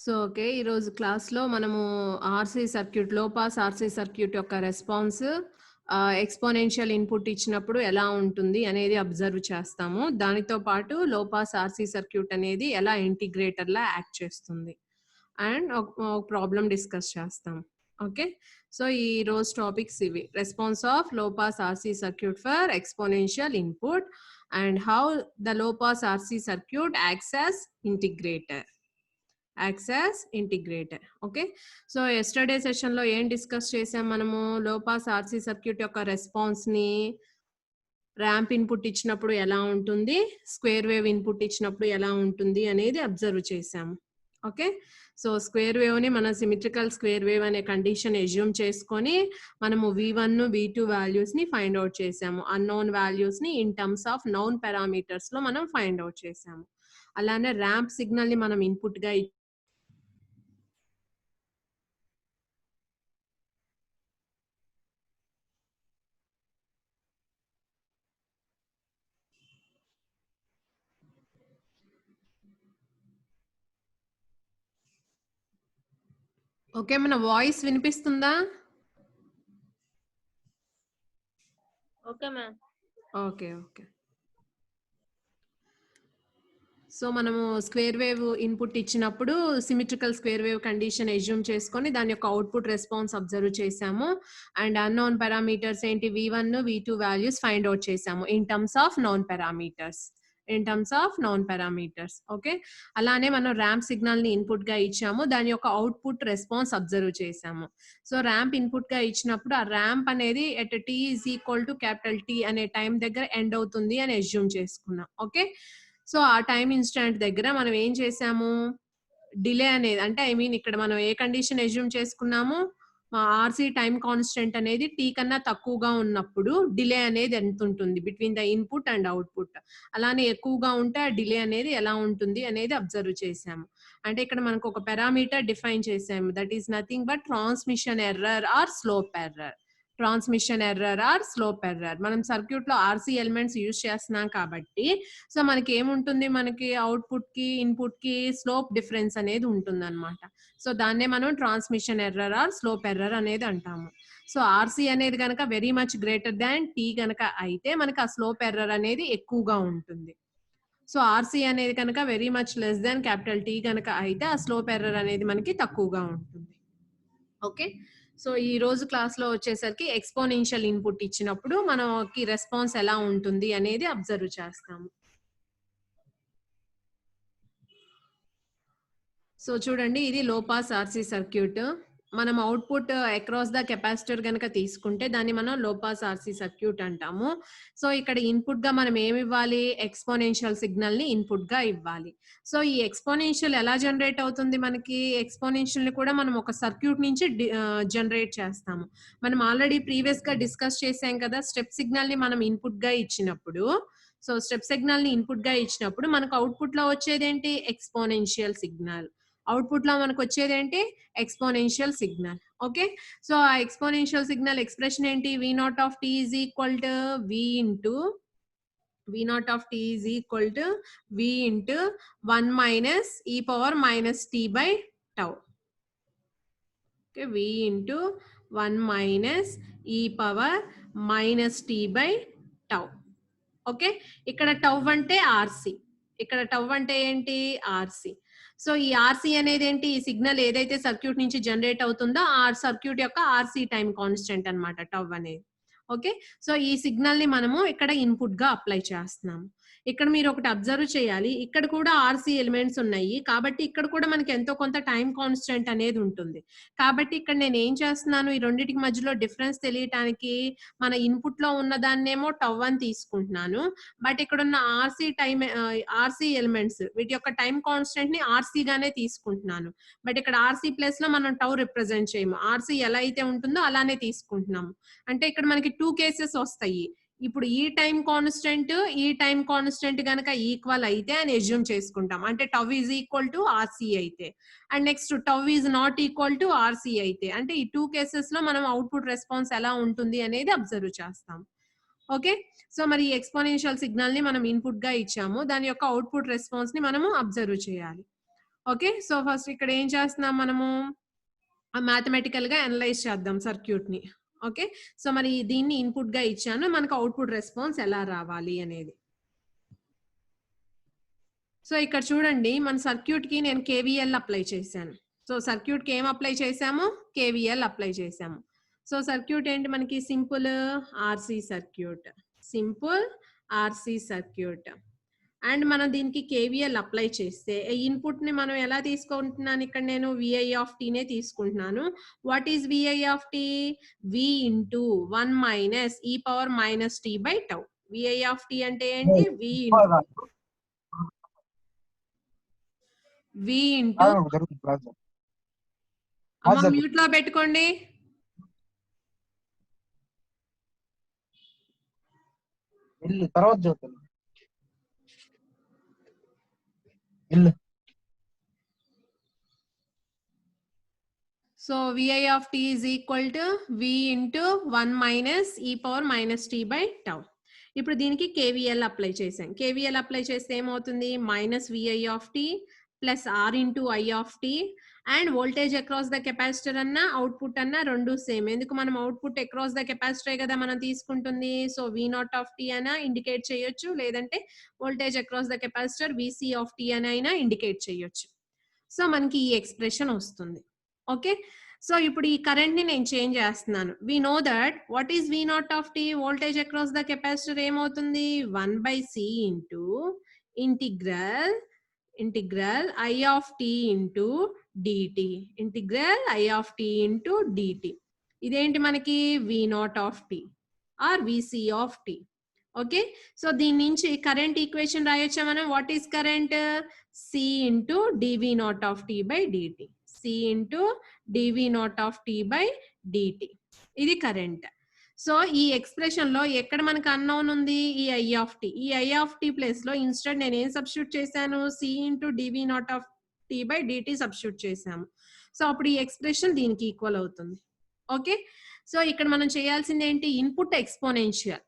So, okay. ఈరోజు క్లాస్‌లో మనము ఆర్‌సీ సర్క్యూట్, లో పాస్ ఆర్‌సీ సర్క్యూట్ యొక్క రెస్పాన్స్ ఎక్స్‌పోనెన్షియల్ ఇన్‌పుట్ ఇచ్చినప్పుడు ఎలా ఉంటుంది అనేది అబ్జర్వ్ చేస్తాము. దానితో పాటు లో పాస్ ఆర్‌సీ సర్క్యూట్ అనేది ఎలా ఇంటిగ్రేటర్‌లా యాక్ట్ చేస్తుంది. అండ్ ఒక ప్రాబ్లమ్ డిస్కస్ చేస్తాం. ఓకే. సో, ఈరోజు టాపిక్స్ ఇవి. Response of low pass RC circuit for exponential input and how the low pass RC circuit acts as integrator. Access integrator. Okay. So yesterday సెషన్‌లో ఏం discuss చేసాం మనము? లో pass RC circuit యొక్క రెస్పాన్స్‌ని ramp input ఇచ్చినప్పుడు ఎలా ఉంటుంది? స్క్వేర్ వేవ్ ఇన్పుట్ ఇచ్చినప్పుడు ఎలా ఉంటుంది అనేది అబ్జర్వ్ చేసాము. ఓకే. సో స్క్వేర్ వేవ్‌ని మనం సిమెట్రికల్ స్క్వేర్ వేవ్ అనే కండిషన్ అస్యూమ్ చేసుకొని మనము V1, V2 వాల్యూస్‌ని ఫైండ్ ఔట్ చేసాము. అన్నోన్ వాల్యూస్‌ని ఇన్ టర్మ్స్ ఆఫ్ నోన్ పారామీటర్స్‌లో మనం ఫైండ్ ఔట్ చేసాము. అలానే ర్యాంప్ సిగ్నల్‌ని మనం ఇన్పుట్‌గా ఓకే. మన వాయిస్ వినిపిస్తుందా? Okay ma'am. ఓకే. సో, మనము స్క్వేర్ వేవ్ ఇన్పుట్ ఇచ్చినప్పుడు symmetrical square wave condition assume చేసుకొని దాని యొక్క అవుట్‌పుట్ రెస్పాన్స్ అబ్జర్వ్ చేసాము. అండ్ అన్నోన్ పారామీటర్స్ ఏంటి? V1, V2 values find out చేసాము. In terms of known parameters. Okay. అలానే మనం ర్యాంప్ సిగ్నల్‌ని ఇన్పుట్‌గా ఇచ్చాము. దాని యొక్క అవుట్‌పుట్ రెస్పాన్స్ అబ్జర్వ్ చేసాము. సో, ర్యాంప్ ఇన్పుట్‌గా ఇచ్చినప్పుడు ఆ ర్యాంప్ అనేది at t is equal to capital T అనే టైం దగ్గర ఎండ్ అవుతుంది అని అస్యూమ్ చేసుకున్నాం. ఓకే. సో, ఆ టైమ్ ఇన్‌స్టాంట్ దగ్గర మనం ఏం చేసాము? డిలే అనేది అంటే ఇక్కడ మనం ఏ కండిషన్ అస్యూమ్ చేసుకున్నాము? ఆర్‌సీ టైమ్ కాన్స్టెంట్ అనేది T కన్నా తక్కువగా ఉన్నప్పుడు డిలే అనేది ఎంతుంటుంది? Between the input and output. అలానే ఎక్కువగా ఉంటే ఆ డిలే అనేది ఎలా ఉంటుంది అనేది అబ్జర్వ్ చేసాము. అంటే ఇక్కడ మనకు ఒక పారామీటర్ డిఫైన్ చేసాము. That is nothing but transmission error or slope error. మనం సర్క్యూట్‌లో ఆర్‌సీ ఎలిమెంట్స్ యూజ్ చేస్తున్నాం కాబట్టి సో మనకి ఏముంటుంది? మనకి అవుట్‌పుట్‌కి, ఇన్పుట్‌కి స్లోప్ డిఫరెన్స్ అనేది ఉంటుందన్నమాట. సో దాన్నే మనం transmission error or slope error అనేది అంటాము. సో ఆర్‌సీ అనేది గనక very much greater than T గనక అయితే మనకి ఆ స్లోప్ ఎర్రర్ అనేది ఎక్కువగా ఉంటుంది. సో ఆర్‌సీ అనేది కనుక very much less than capital T గనక అయితే ఆ స్లోప్ ఎర్రర్ అనేది మనకి తక్కువగా ఉంటుంది. ఓకే. సో ఈ రోజు క్లాస్‌లో వచ్చేసరికి ఎక్స్‌పోనెన్షియల్ ఇన్పుట్ ఇచ్చినప్పుడు మనకి రెస్పాన్స్ ఎలా ఉంటుంది అనేది అబ్జర్వ్ చేస్తాము. సో చూడండి ఇది లో పాస్ ఆర్‌సీ సర్క్యూట్. మనం అవుట్‌పుట్ అక్రాస్ ద కెపాసిటర్ గనక తీసుకుంటే దాన్ని మనం లో పాస్ ఆర్‌సీ సర్క్యూట్ అంటాము. సో ఇక్కడ ఇన్పుట్‌గా మనం ఏమి ఇవ్వాలి? ఎక్స్‌పోనెన్షియల్ సిగ్నల్‌ని ఇన్పుట్‌గా ఇవ్వాలి. సో ఈ ఎక్స్‌పోనెన్షియల్ ఎలా జనరేట్ అవుతుంది మనకి? ఎక్స్‌పోనెన్షియల్‌ని కూడా మనం ఒక సర్క్యూట్ నుంచి జనరేట్ చేస్తాము. మనం ఆల్రెడీ ప్రీవియస్‌గా డిస్కస్ చేసాం కదా! స్టెప్ సిగ్నల్‌ని మనం ఇన్పుట్‌గా ఇచ్చినప్పుడు సో స్టెప్ సిగ్నల్‌ని ఇన్పుట్‌గా ఇచ్చినప్పుడు మనకు అవుట్‌పుట్‌లో వచ్చేదేంటి? Exponential signal. అవుట్‌పుట్‌లో మనకొచ్చేదేంటి? Exponential signal. ఓకే. సో ఆ ఎక్స్‌పోనెన్షియల్ సిగ్నల్ ఎక్స్‌ప్రెషన్ ఏంటి? V naught of t is equal to V naught of t is equal to V into 1 minus e power minus t by tau. Okay, V into 1 minus e power minus t by tau. Okay. ఇక్కడ tau అంటే RC. ఇక్కడ tau అంటే ఏంటి? RC. So ఈ RC అనేది ఏంటి? ఈ signal ఏదైతే సర్క్యూట్ నుంచి జనరేట్ అవుతుందో ఆ సర్క్యూట్ యొక్క ఆర్‌సీ టైమ్ కాన్స్టెంట్ అన్నమాట టౌ అనేది. ఓకే. సో ఈ సిగ్నల్ ని మనము ఇక్కడ ఇన్పుట్ గా అప్లై చేస్తున్నాము. ఇక్కడ మీరు ఒకటి అబ్జర్వ్ చేయాలి. ఇక్కడ కూడా ఆర్‌సీ ఎలిమెంట్స్ ఉన్నాయి. కాబట్టి ఇక్కడ కూడా మనకి ఎంతో కొంత టైమ్ కాన్స్టెంట్ అనేది ఉంటుంది. కాబట్టి ఇక్కడ నేను ఏం చేస్తున్నాను? ఈ రెండిటికి మధ్యలో డిఫరెన్స్ తెలియటానికి మన ఇన్పుట్ లో ఉన్న దాన్నేమో టౌ అని తీసుకుంటున్నాను. బట్ ఇక్కడ ఉన్న ఆర్‌సీ ఎలిమెంట్స్ వీటి యొక్క టైమ్ కాన్స్టెంట్ ని ఆర్‌సీ గానే తీసుకుంటున్నాను. బట్ ఇక్కడ ఆర్‌సీ ప్లేస్ లో మనం టౌ రిప్రజెంట్ చేయము. ఆర్‌సీ ఎలా అయితే ఉంటుందో అలానే తీసుకుంటున్నాము. అంటే ఇక్కడ మనకి 2 కేసెస్ వస్తాయి. ఇప్పుడు ఈ టైం కాన్స్టెంట్ గనక ఈక్వల్ అయితే అని అస్యూమ్ చేసుకుంటాం. అంటే tau is equal to RC అయితే. And next tau is not equal to RC అయితే. అంటే ఈ 2 కేసెస్ లో మనం అవుట్‌పుట్ రెస్పాన్స్ ఎలా ఉంటుంది అనేది అబ్జర్వ్ చేస్తాం. ఓకే. సో మరి ఈ ఎక్స్‌పోనెన్షియల్ సిగ్నల్ ని మనం ఇన్పుట్ గా ఇచ్చాము. దాని యొక్క అవుట్‌పుట్ రెస్పాన్స్ ని మనము అబ్జర్వ్ చేయాలి. ఓకే. సో ఫస్ట్ ఇక్కడ ఏం చేస్తున్నాం మనము మ్యాథమెటికల్ గా అనలైజ్ చేద్దాం సర్క్యూట్ ని. ఓకే. సో మరి దీన్ని ఇన్పుట్ గా ఇచ్చాను, మనకు అవుట్పుట్ రెస్పాన్స్ ఎలా రావాలి అనేది. సో ఇక్కడ చూడండి మన సర్క్యూట్ కి నేను కేవీఎల్ అప్లై చేశాను. సో సర్క్యూట్ కి ఏం అప్లై చేశాము, కేవీఎల్ అప్లై చేశాము. సో సర్క్యూట్ ఏంటి మనకి, simple RC circuit, simple RC circuit. And మనం దీనికి కేవీఎల్ అప్లై చేస్తే ఇన్పుట్ ని మనం ఎలా తీసుకుంటున్నాను, ఇక్కడ నేను విఐ ఆఫ్ టీ నే తీసుకుంటున్నాను. What is V I of T, V into 1 minus E power minus T by tau. V I of T అంటే ఏంటి, వి ఇంటూ అమ్మ మ్యూట్ లో పెట్టుకోండి. తర్వాత చదువుతాను. So V I of T is equal to V into 1 minus E power minus T by tau. ఇప్పుడు దీనికి KVL apply చేసాం. కేవీఎల్ అప్లై చేస్తే ఏమవుతుంది, minus V I of T plus R into I of T. And voltage across the capacitor అన్న output అన్న రెండు same. ఎందుకు మనం అవుట్పుట్ అక్రాస్ ద కెపాసిటర్ కదా మనం తీసుకుంటుంది. So V naught of T అయినా ఇండికేట్ చేయొచ్చు, లేదంటే voltage across the capacitor VC of T అని అయినా ఇండికేట్ చేయొచ్చు. సో మనకి ఈ ఎక్స్ప్రెషన్ వస్తుంది. ఓకే. సో ఇప్పుడు ఈ కరెంట్ ని నేను చేంజ్ చేస్తున్నాను. We know that what is V naught of T, voltage across the capacitor ఏమవుతుంది, 1 by C into integral I of T into DT, integral I of T into DT. ఇదేంటి మనకి V naught of T or VC of T. Okay. So దీని నుంచి current equation రాయొచ్చా మనం, what is current, C into DV naught of T by DT, C into DV naught of T by DT. ఇది current. So ఈ expression లో ఎక్కడ మనకు unknown ఉంది, ఈ ఐ ఆఫ్ టీ. ఈ ఐ ఆఫ్ టీ ప్లేస్ లో ఇన్స్టెడ్ నేను ఏం సబ్స్టిట్యూట్ చేశాను, C into DV naught of T by DT substitute చేసాము. సో అప్పుడు ఈ ఎక్స్ప్రెషన్ దీనికి ఈక్వల్ అవుతుంది. ఓకే. సో ఇక్కడ మనం చేయాల్సింది ఏంటి, input exponential.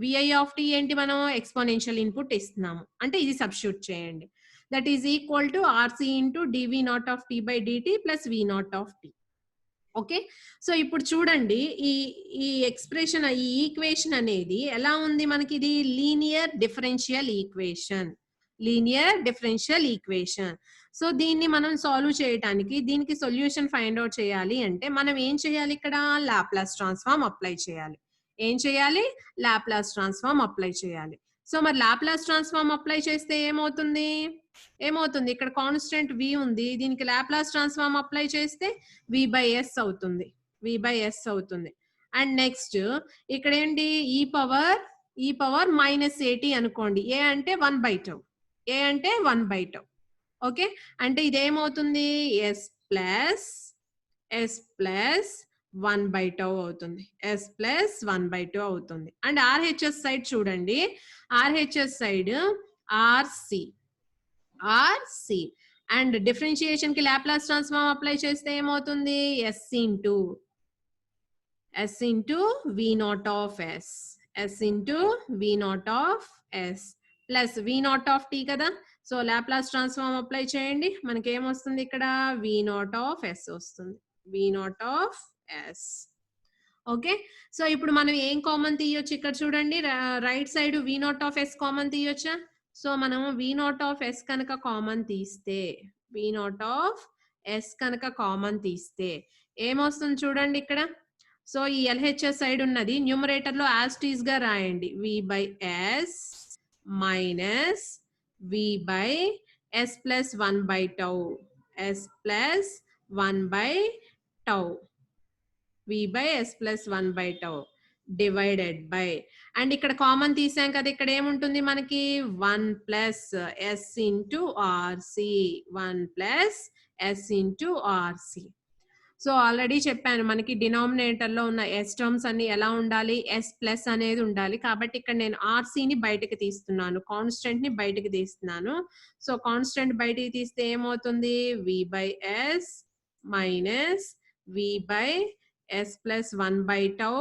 VI of T ఏంటి, మనం ఎక్స్పోనెన్షియల్ ఇన్పుట్ ఇస్తున్నాము, అంటే ఇది సబ్స్టిట్యూట్ చేయండి. That is equal to RC into DV naught of T by DT plus V naught of T. Okay. So ఇప్పుడు చూడండి ఈ ఎక్స్ప్రెషన్, ఈ ఈక్వేషన్ అనేది ఎలా ఉంది మనకి, ఇది linear differential equation, linear differential equation. So దీన్ని మనం సాల్వ్ చేయడానికి, దీనికి సొల్యూషన్ ఫైండ్ అవుట్ చేయాలి అంటే మనం ఏం చేయాలి, ఇక్కడ లాప్లాస్ ట్రాన్స్ఫార్మ్ అప్లై చేయాలి. ఏం చేయాలి, లాప్లాస్ ట్రాన్స్ఫార్మ్ అప్లై చేయాలి. సో మరి లాప్లాస్ ట్రాన్స్ఫార్మ్ అప్లై చేస్తే ఏమవుతుంది, ఇక్కడ కాన్స్టెంట్ వి ఉంది, దీనికి లాప్లాస్ ట్రాన్స్ఫార్మ్ అప్లై చేస్తే వి బై ఎస్ అవుతుంది, వి బై ఎస్ అవుతుంది. అండ్ నెక్స్ట్ ఇక్కడ ఏంటి, ఈ పవర్ మైనస్ ఏటీ అనుకోండి, ఏ అంటే 1 బై టౌ, ఏ అంటే 1 బై టౌ. ఓకే. అంటే ఇదేమవుతుంది, ఎస్ ప్లస్ 1 బై టౌ అవుతుంది, ఎస్ ప్లస్ 1 బై టౌ అవుతుంది. అండ్ ఆర్హెచ్ఎస్ సైడ్ చూడండి, RHS side RC and differentiation కి లాప్లాస్ ట్రాన్స్ఫార్మ్ అప్లై చేస్తే ఏమవుతుంది, S into V naught of S, S into V naught of S plus V naught of T కదా. So Laplace transform apply చేయండి, మనకి ఏమొస్తుంది ఇక్కడ, V naught of S వస్తుంది, V naught of S. Okay. So ఇప్పుడు మనం ఏం common తీయొచ్చు, ఇక్కడ చూడండి right side V naught of S common తీయొచ్చా. సో మనం వి నాట్ ఆఫ్ ఎస్ కనుక కామన్ తీస్తే, వి నాట్ ఆఫ్ ఎస్ కనుక కామన్ తీస్తే ఏమొస్తుంది చూడండి ఇక్కడ. సో ఈ ఎల్హెచ్ఎస్ సైడ్ ఉన్నది న్యూమరేటర్ లో యాజ్ టీజ్ గా రాయండి, V by S minus V by S plus 1 by tau, S plus 1 by tau, V by S plus 1 by tau divided by. And ఇక్కడ కామన్ తీసాం కదా, ఇక్కడ ఏముంటుంది మనకి 1 plus S into RC, 1 plus S into RC. So already చెప్పాను మనకి denominator లో ఉన్న ఎస్ టర్మ్స్ అన్ని ఎలా ఉండాలి, ఎస్ ప్లస్ అనేది ఉండాలి. కాబట్టి ఇక్కడ నేను ఆర్సిని బయటకు తీస్తున్నాను, కాన్స్టెంట్ ని బయటకు తీస్తున్నాను. సో కాన్స్టెంట్ బయటికి తీస్తే ఏమవుతుంది, V by S minus V by S plus 1 by tau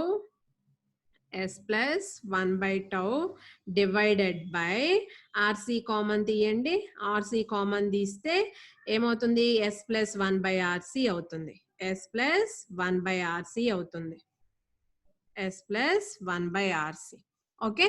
s plus 1 by tau divided by rc common తీయండి, rc కామన్ తీస్తే ఏమవుతుంది, s plus 1 by rc అవుతుంది, s plus 1 by rc అవుతుంది, s plus 1 by rc. Okay,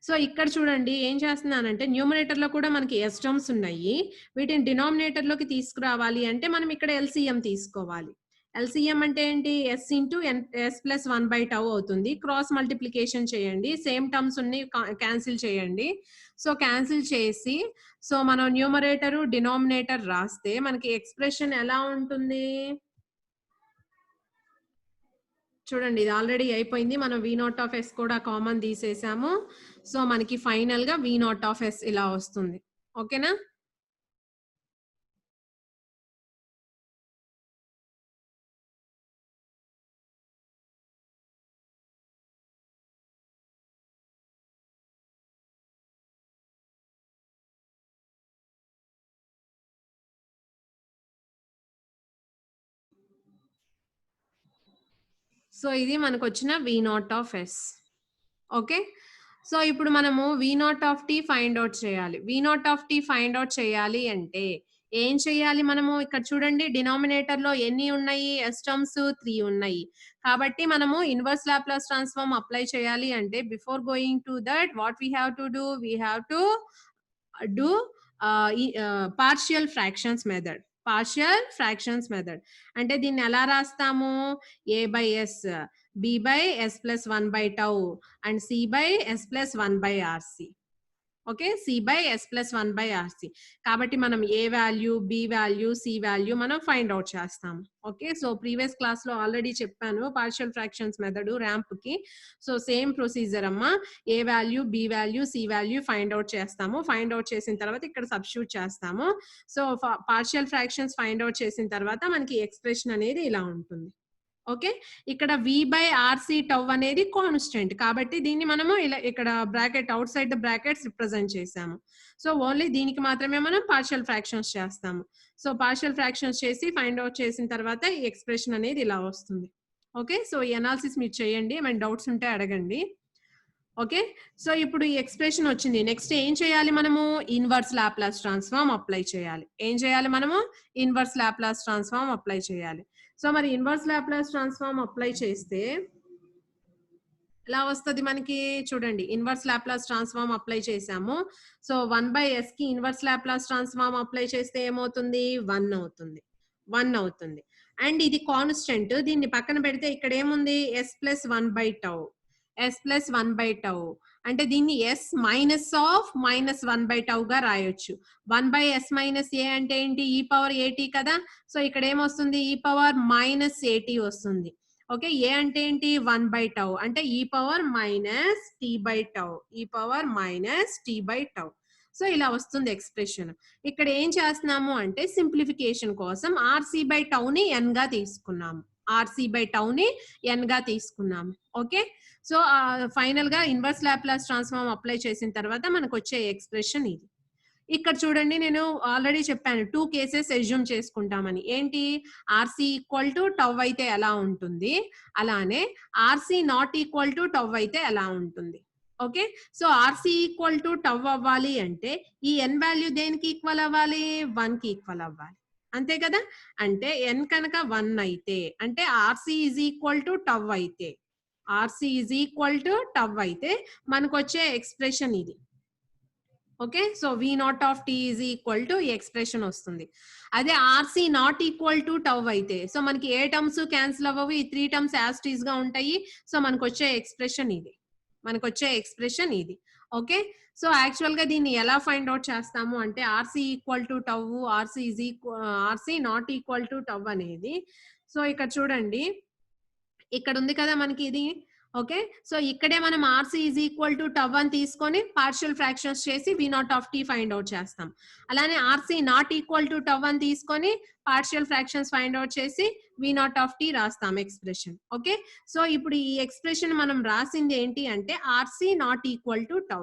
so ఇక్కడ చూడండి ఏం చేస్తున్నానంటే numerator లో కూడా మనకి ఎస్ టర్మ్స్ ఉన్నాయి, వీటిని డినామినేటర్ లోకి తీసుకురావాలి అంటే మనం ఇక్కడ ఎల్సిఎం తీసుకోవాలి. ఎల్సిఎం అంటే ఏంటి, S into S plus 1 by tau అవుతుంది. క్రాస్ మల్టిప్లికేషన్ చేయండి, సేమ్ టర్మ్స్ ఉన్నాయి క్యాన్సిల్ చేయండి. సో క్యాన్సిల్ చేసి సో మనం న్యూమరేటర్ డినామినేటర్ రాస్తే మనకి ఎక్స్ప్రెషన్ ఎలా ఉంటుంది చూడండి, ఇది ఆల్రెడీ అయిపోయింది. మనం వి నాట్ ఆఫ్ ఎస్ కూడా కామన్ తీసేసాము. సో మనకి ఫైనల్ గా వి నాట్ ఆఫ్ ఎస్ ఇలా వస్తుంది. ఓకేనా, సో ఇది మనకు వచ్చిన V naught of S. Okay, so ఇప్పుడు మనము V naught of T find out చేయాలి. V naught of T find out చేయాలి అంటే ఏం చేయాలి మనము, ఇక్కడ చూడండి డినామినేటర్ లో ఎన్ని ఉన్నాయి, ఎస్ టర్మ్స్ 3 ఉన్నాయి. కాబట్టి మనము ఇన్వర్స్ లాప్లాస్ ట్రాన్స్ఫార్మ్ అప్లై చేయాలి అంటే before going to that what we have to do, we have to do partial fractions method. Partial fractions method అంటే దీన్ని ఎలా రాస్తాము, a by s, b by s plus 1 by tau and c by s plus 1 by rc. Okay, c by s plus 1 by rc. కాబట్టి మనం a value, b value, c value మనం find out చేస్తాం. Okay, so previous class లో already చెప్పాను partial fractions method ramp కి. So same procedure అమ్మా, a value, b value, c value find out చేస్తాము. Find out చేసిన తర్వాత ఇక్కడ సబ్స్టిట్యూట్ చేస్తాము. So partial fractions find out చేసిన తర్వాత మనకి ఎక్స్ప్రెషన్ అనేది ఇలా ఉంటుంది. ఓకే, ఇక్కడ v by rc టౌ అనేది కాన్స్టెంట్ కాబట్టి దీన్ని మనము ఇలా ఇక్కడ bracket out side the brackets represent చేసాము. సో ఓన్లీ దీనికి మాత్రమే మనం పార్షియల్ ఫ్రాక్షన్స్ చేస్తాము. సో పార్షియల్ ఫ్రాక్షన్స్ చేసి ఫైండ్ అవుట్ చేసిన తర్వాత ఈ ఎక్స్ప్రెషన్ అనేది ఇలా వస్తుంది. ఓకే, సో ఈ అనాలిసిస్ మీరు చేయండి, ఏమైనా డౌట్స్ ఉంటే అడగండి. ఓకే, సో ఇప్పుడు ఈ ఎక్స్ప్రెషన్ వచ్చింది. నెక్స్ట్ ఏం చేయాలి మనము, ఇన్వర్స్ లాప్లాస్ ట్రాన్స్ఫార్మ్ అప్లై చేయాలి. ఏం చేయాలి మనము, ఇన్వర్స్ లాప్లాస్ ట్రాన్స్ఫార్మ్ అప్లై చేయాలి. సో మరి ఇన్వర్స్ లాప్లాస్ ట్రాన్స్ఫార్మ్ అప్లై చేస్తే ఎలా వస్తుంది మనకి, చూడండి ఇన్వర్స్ లాప్లాస్ ట్రాన్స్ఫార్మ్ అప్లై చేసాము. సో 1 by s కి ఇన్వర్స్ లాప్లాస్ ట్రాన్స్ఫార్మ్ అప్లై చేస్తే ఏమవుతుంది, 1 అవుతుంది, 1 అవుతుంది. అండ్ ఇది కాన్స్టెంట్, దీన్ని పక్కన పెడితే ఇక్కడ ఏముంది, s plus 1 by tau, s plus 1 by tau అంటే దీన్ని s minus of minus 1 by tau గా రాయొచ్చు. 1 by s minus a అంటే ఏంటి, e power at కదా. సో ఇక్కడ ఏమొస్తుంది, e power minus at వస్తుంది. ఓకే, ఏ అంటే ఏంటి, 1 by tau అంటే e power minus t by tau, e power minus t by tau. So ఇలా వస్తుంది ఎక్స్ప్రెషన్. ఇక్కడ ఏం చేస్తున్నాము అంటే సింప్లిఫికేషన్ కోసం ఆర్సీ బై టౌ ని n గా తీసుకున్నాము, ఆర్సీ బై టౌ ని n గా తీసుకున్నాము. ఓకే, సో ఫైనల్ గా ఇన్వర్స్ లాప్లాస్ ట్రాన్స్ఫార్మ్ అప్లై చేసిన తర్వాత మనకు వచ్చే ఎక్స్ప్రెషన్ ఇది. ఇక్కడ చూడండి నేను ఆల్రెడీ చెప్పాను 2 కేసెస్ ఎజ్యూమ్ చేసుకుంటామని. ఏంటి, ఆర్సీ ఈక్వల్ టు టౌ అయితే ఎలా ఉంటుంది, అలానే RC not equal to tau అయితే ఎలా ఉంటుంది. Okay, so RC equal to tau అవ్వాలి అంటే ఈ ఎన్ వాల్యూ దేనికి ఈక్వల్ అవ్వాలి, 1 కి ఈక్వల్ అవ్వాలి, అంతే కదా. అంటే ఎన్ కనుక 1 అయితే అంటే RC is equal to tau అయితే, RC is equal to tau అయితే మనకు వచ్చే ఎక్స్ప్రెషన్ ఇది. Okay, so V naught of T is equal to ఈ ఎక్స్ప్రెషన్ వస్తుంది. అదే RC not equal to tau అయితే సో మనకి ఏ టర్మ్స్ క్యాన్సిల్ అవ్వవు, ఈ 3 టర్మ్స్ యాజ్ టీజ్ గా ఉంటాయి. సో మనకు వచ్చే ఎక్స్ప్రెషన్ ఇది, మనకు వచ్చే ఎక్స్ప్రెషన్ ఇది. ఓకే, సో యాక్చువల్ గా దీన్ని ఎలా ఫైండ్ అవుట్ చేస్తాము అంటే RC equal to tau, RC is equal, RC not equal to tau అనేది. సో ఇక్కడ చూడండి ఇక్కడ ఉంది కదా మనకి ఇది. ఓకే, సో ఇక్కడే మనం RC is equal to tau అని తీసుకొని పార్షియల్ ఫ్రాక్షన్స్ చేసి V naught of T find out చేస్తాం. అలానే RC not equal to tau అని తీసుకొని పార్షియల్ ఫ్రాక్షన్స్ ఫైండ్ అవుట్ చేసి వి నాట్ ఆఫ్ టీ రాస్తాం ఎక్స్ప్రెషన్. ఓకే, సో ఇప్పుడు ఈ ఎక్స్ప్రెషన్ మనం రాసింది ఏంటి అంటే RC not equal to tau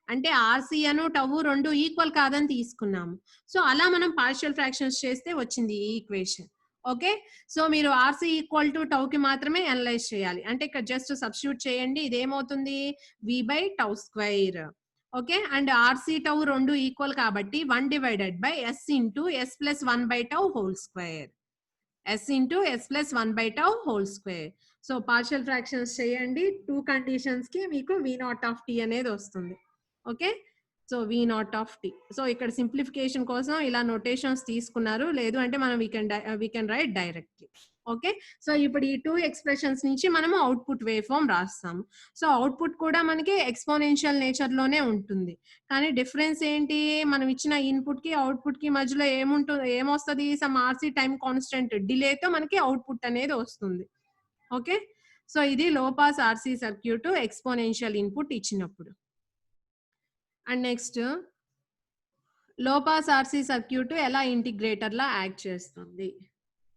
అంటే ఆర్సీ అను టౌ రెండు ఈక్వల్ కాదని తీసుకున్నాము. సో అలా మనం పార్షియల్ ఫ్రాక్షన్స్ చేస్తే వచ్చింది ఈ ఈక్వేషన్. ఓకే, సో మీరు ఆర్సీ ఈక్వల్ టు టౌకి మాత్రమే అనలైజ్ చేయాలి. అంటే ఇక్కడ జస్ట్ సబ్స్టిట్యూట్ చేయండి, ఇదేమవుతుంది v by tau square. Okay, and RC tau రెండు ఈక్వల్ కాబట్టి 1 divided by s into s plus 1 by tau whole square, s into s plus 1 by tau whole square. So partial fractions చేయండి, 2 conditions కి మీకు v not of t అనేది వస్తుంది. Okay, so v not of t. So ఇక్కడ simplification కోసం ఇలా notations తీసుకున్నారు, లేదు అంటే మనం we can write directly. Okay, so ఇప్పుడు ఈ 2 ఎక్స్ప్రెషన్స్ నుంచి మనము అవుట్పుట్ వేవ్ ఫామ్ రాస్తాము. సో అవుట్పుట్ కూడా మనకి ఎక్స్పోనెన్షియల్ నేచర్ లోనే ఉంటుంది, కానీ డిఫరెన్స్ ఏంటి, మనం ఇచ్చిన ఇన్పుట్ కి అవుట్పుట్ కి మధ్యలో ఏమొస్తుంది, సమ్ ఆర్సీ టైం కాన్స్టెంట్ డిలేతో మనకి అవుట్పుట్ అనేది వస్తుంది. ఓకే, సో ఇది low pass RC circuit exponential input ఇచ్చినప్పుడు. అండ్ నెక్స్ట్ లో పాస్ ఆర్సీ సర్క్యూట్ ఎలా ఇంటిగ్రేటర్ లా యాక్ట్ చేస్తుంది.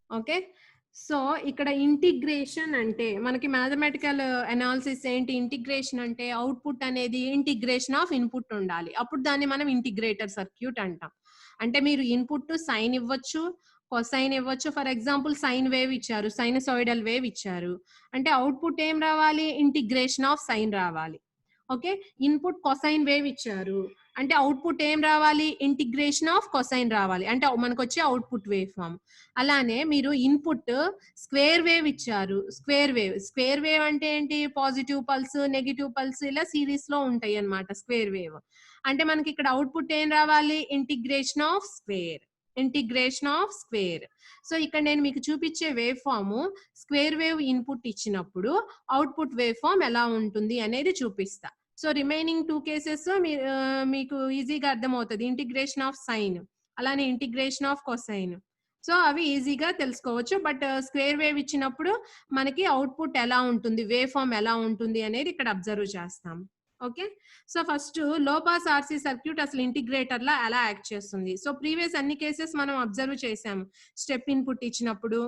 ఓకే, సో ఇక్కడ ఇంటిగ్రేషన్ అంటే మనకి మ్యాథమెటికల్ అనాలిసిస్ ఏంటి, ఇంటిగ్రేషన్ అంటే అవుట్పుట్ అనేది ఇంటిగ్రేషన్ ఆఫ్ ఇన్పుట్ ఉండాలి, అప్పుడు దాన్ని మనం ఇంటిగ్రేటర్ సర్క్యూట్ అంటాం. అంటే మీరు ఇన్పుట్ సైన్ ఇవ్వచ్చు, కొసైన్ ఇవ్వచ్చు. ఫర్ ఎగ్జాంపుల్ సైన్ వేవ్ ఇచ్చారు, సైనసాయిడల్ వేవ్ ఇచ్చారు, అంటే అవుట్పుట్ ఏం రావాలి, ఇంటిగ్రేషన్ ఆఫ్ సైన్ రావాలి. ఓకే, ఇన్పుట్ కొసైన్ వేవ్ ఇచ్చారు అంటే అవుట్పుట్ ఏం రావాలి, ఇంటిగ్రేషన్ ఆఫ్ కొసైన్ రావాలి, అంటే మనకు వచ్చే అవుట్పుట్ వేవ్ ఫామ్. అలానే మీరు ఇన్పుట్ స్క్వేర్ వేవ్ ఇచ్చారు, స్క్వేర్ వేవ్ అంటే ఏంటి, పాజిటివ్ పల్స్ నెగిటివ్ పల్స్ ఇలా సిరీస్ లో ఉంటాయి అన్నమాట స్క్వేర్ వేవ్. అంటే మనకి ఇక్కడ అవుట్పుట్ ఏం రావాలి, integration of square, integration of square. So ఇక్కడ నేను మీకు చూపించే waveform square wave input ఇచ్చినప్పుడు అవుట్పుట్ వేవ్ ఫామ్ ఎలా ఉంటుంది అనేది చూపిస్తా. సో రిమైనింగ్ 2 కేసెస్ మీకు ఈజీగా అర్థమవుతుంది, ఇంటిగ్రేషన్ ఆఫ్ సైన్ అలానే ఇంటిగ్రేషన్ ఆఫ్ కొసైన్. సో అవి ఈజీగా తెలుసుకోవచ్చు, బట్ స్క్వేర్ వేవ్ ఇచ్చినప్పుడు మనకి అవుట్పుట్ ఎలా ఉంటుంది, వేవ్ ఫామ్ ఎలా ఉంటుంది అనేది ఇక్కడ అబ్జర్వ్ చేస్తాం. ఓకే, సో ఫస్ట్ లో పాస్ ఆర్సీ సర్క్యూట్ అసలు ఇంటిగ్రేటర్ లా ఎలా యాక్ట్ చేస్తుంది. సో ప్రీవియస్ అన్ని కేసెస్ మనం అబ్జర్వ్ చేసాము, స్టెప్ ఇన్పుట్ ఇచ్చినప్పుడు,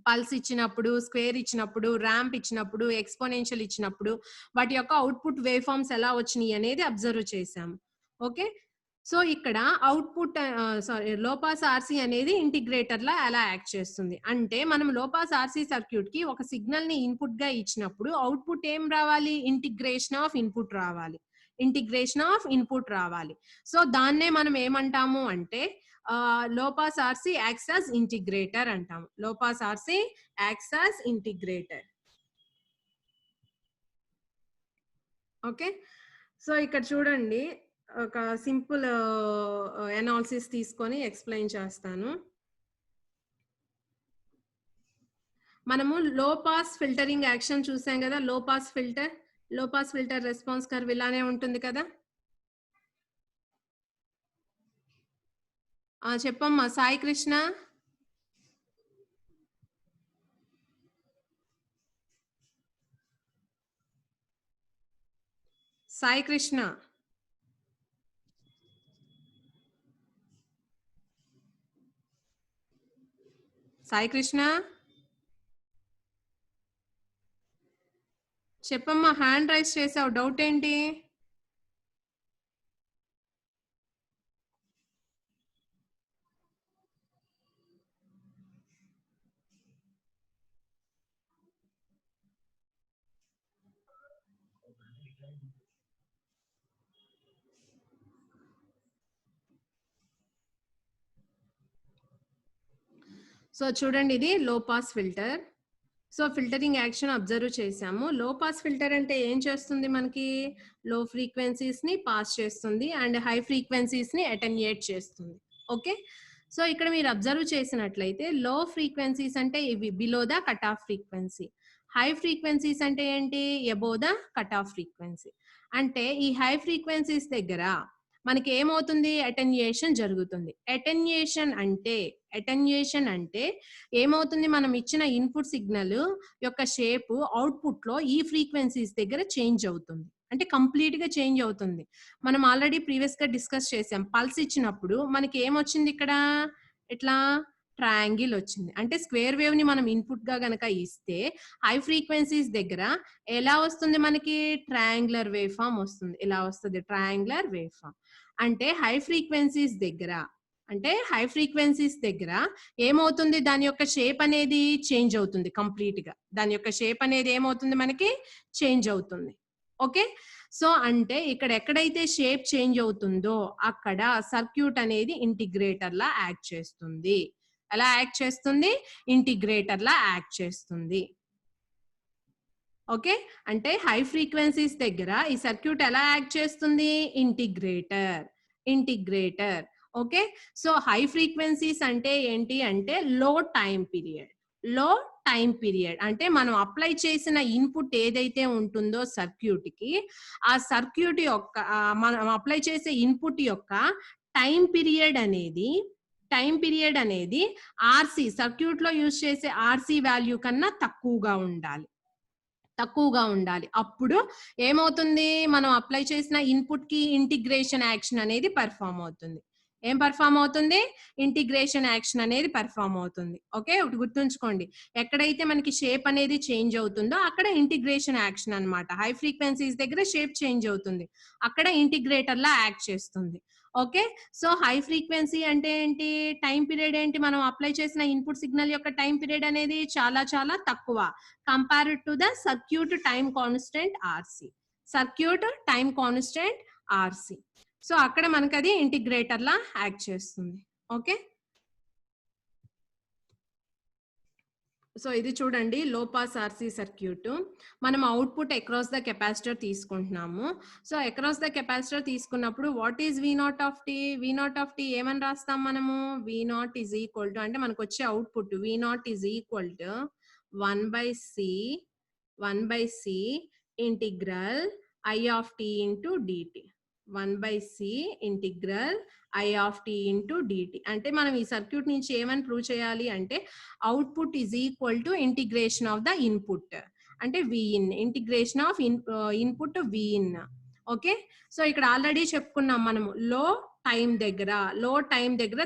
పల్స్ ఇచ్చినప్పుడు, స్క్వేర్ ఇచ్చినప్పుడు, ర్యాంప్ ఇచ్చినప్పుడు, ఎక్స్పోనెన్షియల్ ఇచ్చినప్పుడు వాటి యొక్క అవుట్పుట్ వేవ్ ఫామ్స్ ఎలా వచ్చినాయి అనేది అబ్జర్వ్ చేసాం. ఓకే, సో ఇక్కడ అవుట్పుట్ లో పాస్ ఆర్సీ అనేది ఇంటిగ్రేటర్ లా ఎలా యాక్ట్ చేస్తుంది అంటే, మనం లో పాస్ ఆర్సీ సర్క్యూట్ కి ఒక సిగ్నల్ ని ఇన్పుట్ గా ఇచ్చినప్పుడు అవుట్పుట్ ఏం రావాలి, ఇంటిగ్రేషన్ ఆఫ్ ఇన్పుట్ రావాలి, ఇంటిగ్రేషన్ ఆఫ్ ఇన్పుట్ రావాలి. సో దాన్నే మనం ఏమంటాము అంటే low pass RC acts as integrator అంటాము, low pass RC acts as integrator. Okay, so ఇక్కడ చూడండి, ఒక సింపుల్ అనాలిసిస్ తీసుకొని ఎక్స్ప్లెయిన్ చేస్తాను. మనము లో పాస్ ఫిల్టరింగ్ యాక్షన్ చూసాం కదా, లో పాస్ ఫిల్టర్ రెస్పాన్స్ కర్వ్ ఇలానే ఉంటుంది కదా. చెప్పమ్మా సాయి కృష్ణ. సాయి కృష్ణ, సాయి కృష్ణ చెప్పమ్మా, హ్యాండ్ రైజ్ చేసావు, డౌట్ ఏంటి? సో చూడండి, ఇది low pass filter. So filtering action observe చేసాము. లో పాస్ ఫిల్టర్ అంటే ఏం చేస్తుంది, మనకి లో ఫ్రీక్వెన్సీస్ ని పాస్ చేస్తుంది అండ్ హై ఫ్రీక్వెన్సీస్ ని అటెన్యూయేట్ చేస్తుంది. ఓకే, సో ఇక్కడ మీరు అబ్జర్వ్ చేసినట్లయితే లో ఫ్రీక్వెన్సీస్ అంటే ఇవి below the cut off frequency, high frequencies అంటే ఏంటి, above the cut off frequency. అంటే ఈ హై ఫ్రీక్వెన్సీస్ దగ్గర మనకి ఏమవుతుంది, అటెన్యూయేషన్ జరుగుతుంది. అటెన్యూయేషన్ అంటే ఏమవుతుంది, మనం ఇచ్చిన ఇన్పుట్ సిగ్నల్ యొక్క షేప్ అవుట్పుట్ లో ఈ ఫ్రీక్వెన్సీస్ దగ్గర చేంజ్ అవుతుంది, అంటే కంప్లీట్ గా చేంజ్ అవుతుంది. మనం ఆల్రెడీ ప్రీవియస్ గా డిస్కస్ చేసాం, పల్స్ ఇచ్చినప్పుడు మనకి ఏమొచ్చింది, ఇక్కడ ఇట్లా ట్రయాంగిల్ వచ్చింది. అంటే స్క్వేర్ వేవ్ ని మనం ఇన్పుట్ గా గనక ఇస్తే హై ఫ్రీక్వెన్సీస్ దగ్గర ఎలా వస్తుంది, మనకి ట్రయాంగులర్ వేవ్ ఫామ్ వస్తుంది, ఇలా వస్తుంది ట్రయాంగులర్ వేవ్ ఫామ్. అంటే హై ఫ్రీక్వెన్సీస్ దగ్గర అంటే హై ఫ్రీక్వెన్సీస్ దగ్గర ఏమవుతుంది, దాని యొక్క షేప్ అనేది చేంజ్ అవుతుంది కంప్లీట్ గా. దాని యొక్క షేప్ అనేది ఏమవుతుంది, మనకి చేంజ్ అవుతుంది. ఓకే, సో అంటే ఇక్కడ ఎక్కడైతే షేప్ చేంజ్ అవుతుందో అక్కడ సర్క్యూట్ అనేది ఇంటిగ్రేటర్ లా యాక్ట్ చేస్తుంది. ఎలా యాక్ట్ చేస్తుంది, ఇంటిగ్రేటర్ లా యాక్ట్ చేస్తుంది. ఓకే, అంటే హై ఫ్రీక్వెన్సీస్ దగ్గర ఈ సర్క్యూట్ ఎలా యాక్ట్ చేస్తుంది, integrator. Okay, so high frequencies అంటే ఏంటి అంటే లో టైం పీరియడ్ అంటే మనం అప్లై చేసిన ఇన్పుట్ ఏదైతే ఉంటుందో సర్క్యూట్ కి, ఆ సర్క్యూట్ యొక్క మనం అప్లై చేసే ఇన్పుట్ యొక్క టైం పీరియడ్ అనేది ఆర్సి సర్క్యూట్ లో యూజ్ చేసే ఆర్సి వాల్యూ కన్నా తక్కువగా ఉండాలి. అప్పుడు ఏమవుతుంది, మనం అప్లై చేసిన ఇన్పుట్ కి ఇంటిగ్రేషన్ యాక్షన్ అనేది పర్ఫామ్ అవుతుంది. ఇంటిగ్రేషన్ యాక్షన్ అనేది పర్ఫామ్ అవుతుంది. ఓకే, ఒకటి గుర్తుంచుకోండి, ఎక్కడైతే మనకి షేప్ అనేది చేంజ్ అవుతుందో అక్కడ ఇంటిగ్రేషన్ యాక్షన్ అన్నమాట. హై ఫ్రీక్వెన్సీస్ దగ్గర షేప్ చేంజ్ అవుతుంది, అక్కడ ఇంటిగ్రేటర్ లా యాక్ట్ చేస్తుంది. ఓకే, సో హై ఫ్రీక్వెన్సీ అంటే ఏంటి, టైం పీరియడ్ ఏంటి, మనం అప్లై చేసిన ఇన్పుట్ సిగ్నల్ యొక్క టైం పీరియడ్ అనేది చాలా చాలా తక్కువ compared to the circuit time constant RC. So అక్కడ మనకి అది ఇంటిగ్రేటర్ లా యాక్ట్ చేస్తుంది. ఓకే, సో ఇది చూడండి, లో పాస్ ఆర్సి సర్క్యూట్. మనం అవుట్పుట్ అక్రాస్ ద కెపాసిటర్ తీసుకుంటున్నాము. సో అక్రాస్ ద కెపాసిటర్ తీసుకున్నప్పుడు what is V0 of T ఏమని రాస్తాం మనము, V0 ఈజ్ ఈక్వల్ టు, అంటే మనకు వచ్చే output V0 is equal to 1/C integral I of T into DT. 1/C integral I of T into DT. అంటే మనం ఈ సర్క్యూట్ నుంచి ఏమని ప్రూవ్ చేయాలి అంటే output is equal to integration of the input, అంటే V in, integration of input V in. Okay, so ఇక్కడ already చెప్పుకున్నాం మనము, లో టైం దగ్గర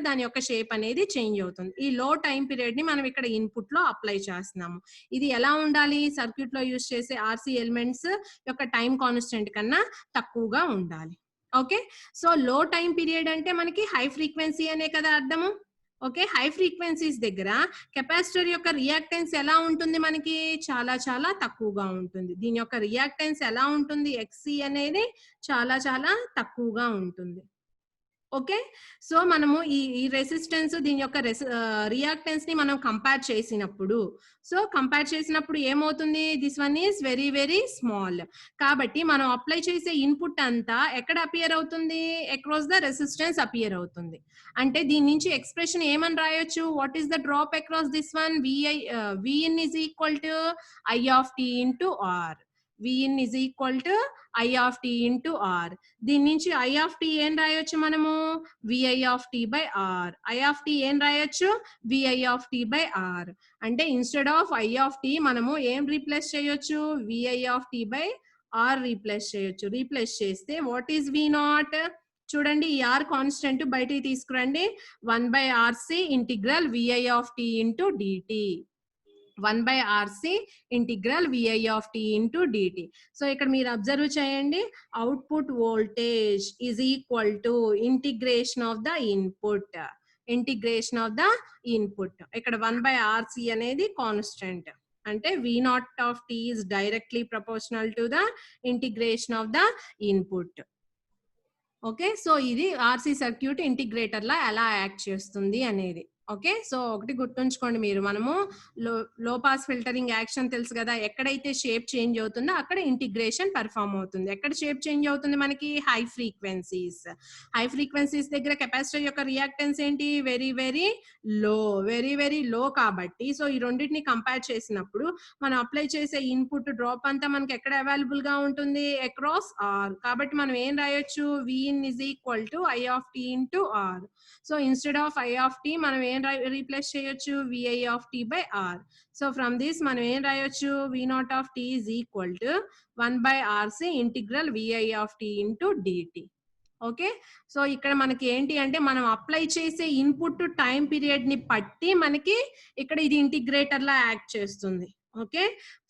దాని యొక్క షేప్ అనేది చేంజ్ అవుతుంది. ఈ లో టైం పీరియడ్ ని మనం ఇక్కడ ఇన్పుట్ లో అప్లై చేస్తున్నాము. ఇది ఎలా ఉండాలి, సర్క్యూట్ లో యూజ్ చేసే ఆర్సి ఎలిమెంట్స్ యొక్క టైం కాన్స్టెంట్ కన్నా తక్కువగా ఉండాలి. ఓకే, సో లో టైం పీరియడ్ అంటే మనకి హై ఫ్రీక్వెన్సీ అనే కదా అర్థము. ఓకే, హై ఫ్రీక్వెన్సీస్ దగ్గర కెపాసిటర్ యొక్క రియాక్టెన్స్ ఎలా ఉంటుంది, మనకి చాలా చాలా తక్కువగా ఉంటుంది. దీని యొక్క రియాక్టెన్స్ ఎలా ఉంటుంది, ఎక్సి అనేది చాలా చాలా తక్కువగా ఉంటుంది. ఓకే, సో మనము ఈ రెసిస్టెన్స్ దీని యొక్క రియాక్టెన్స్ ని మనం కంపేర్ చేసినప్పుడు ఏమవుతుంది, this one is very very small. కాబట్టి మనం అప్లై చేసే ఇన్పుట్ అంతా ఎక్కడ అపియర్ అవుతుంది, అక్రాస్ ద రెసిస్టెన్స్ అపియర్ అవుతుంది. అంటే దీని నుంచి ఎక్స్ప్రెషన్ ఏమని రాయొచ్చు, what is the drop across this one, V in is equal to I of T into R. V in is equal to I of T into R. దీని నుంచి I of T ఏం రాయొచ్చు మనము, V I of T by R. I of T ఏం రాయొచ్చు, V I of T by R. అంటే instead of I of T మనము ఏం రీప్లేస్ చేయొచ్చు, VI of T by R replace చేయొచ్చు. రీప్లేస్ చేస్తే వాట్ ఈస్ V0, చూడండి ఈ ఆర్ కాన్స్టెంట్ బయటికి తీసుకురండి, 1/RC integral VI of T into DT. 1/RC integral VI of T into DT. So ఇక్కడ మీరు అబ్జర్వ్ చేయండి, output voltage is equal to integration of the input. ఇక్కడ 1/RC అనేది constant, అంటే V0 of T is directly proportional to the integration of the input. Okay, so ఇది RC circuit integrator లా ఎలా act చేస్తుంది అనేది. ఓకే, సో ఒకటి గుర్తుంచుకోండి మీరు, మనము లో పాస్ ఫిల్టరింగ్ యాక్షన్ తెలుసు కదా, ఎక్కడైతే షేప్ చేంజ్ అవుతుందో అక్కడ ఇంటిగ్రేషన్ పర్ఫామ్ అవుతుంది. ఎక్కడ షేప్ చేంజ్ అవుతుంది మనకి, హై ఫ్రీక్వెన్సీస్ దగ్గర కెపాసిటర్ యొక్క రియాక్టెన్స్ ఏంటి, వెరీ వెరీ లో కాబట్టి, సో ఈ రెండింటిని కంపేర్ చేసినప్పుడు మనం అప్లై చేసే ఇన్పుట్ డ్రాప్ అంతా మనకి ఎక్కడ అవైలబుల్ గా ఉంటుంది, అక్రాస్ ఆర్. కాబట్టి మనం ఏం రాయొచ్చు, V in is equal to I of T into R. So instead of I of T మనం ఏం రీప్లేస్ చేయొచ్చు, VI of T by R. So from this మనం ఏం రాయొచ్చు, V0 of T is equal to 1/RC integral VI of T into DT. Okay, so ఇక్కడ మనకి ఏంటి అంటే మనం అప్లై చేసే ఇన్పుట్ టైం పీరియడ్ ని బట్టి మనకి ఇక్కడ ఇది ఇంటిగ్రేటర్ లా యాక్ట్ చేస్తుంది. ఓకే,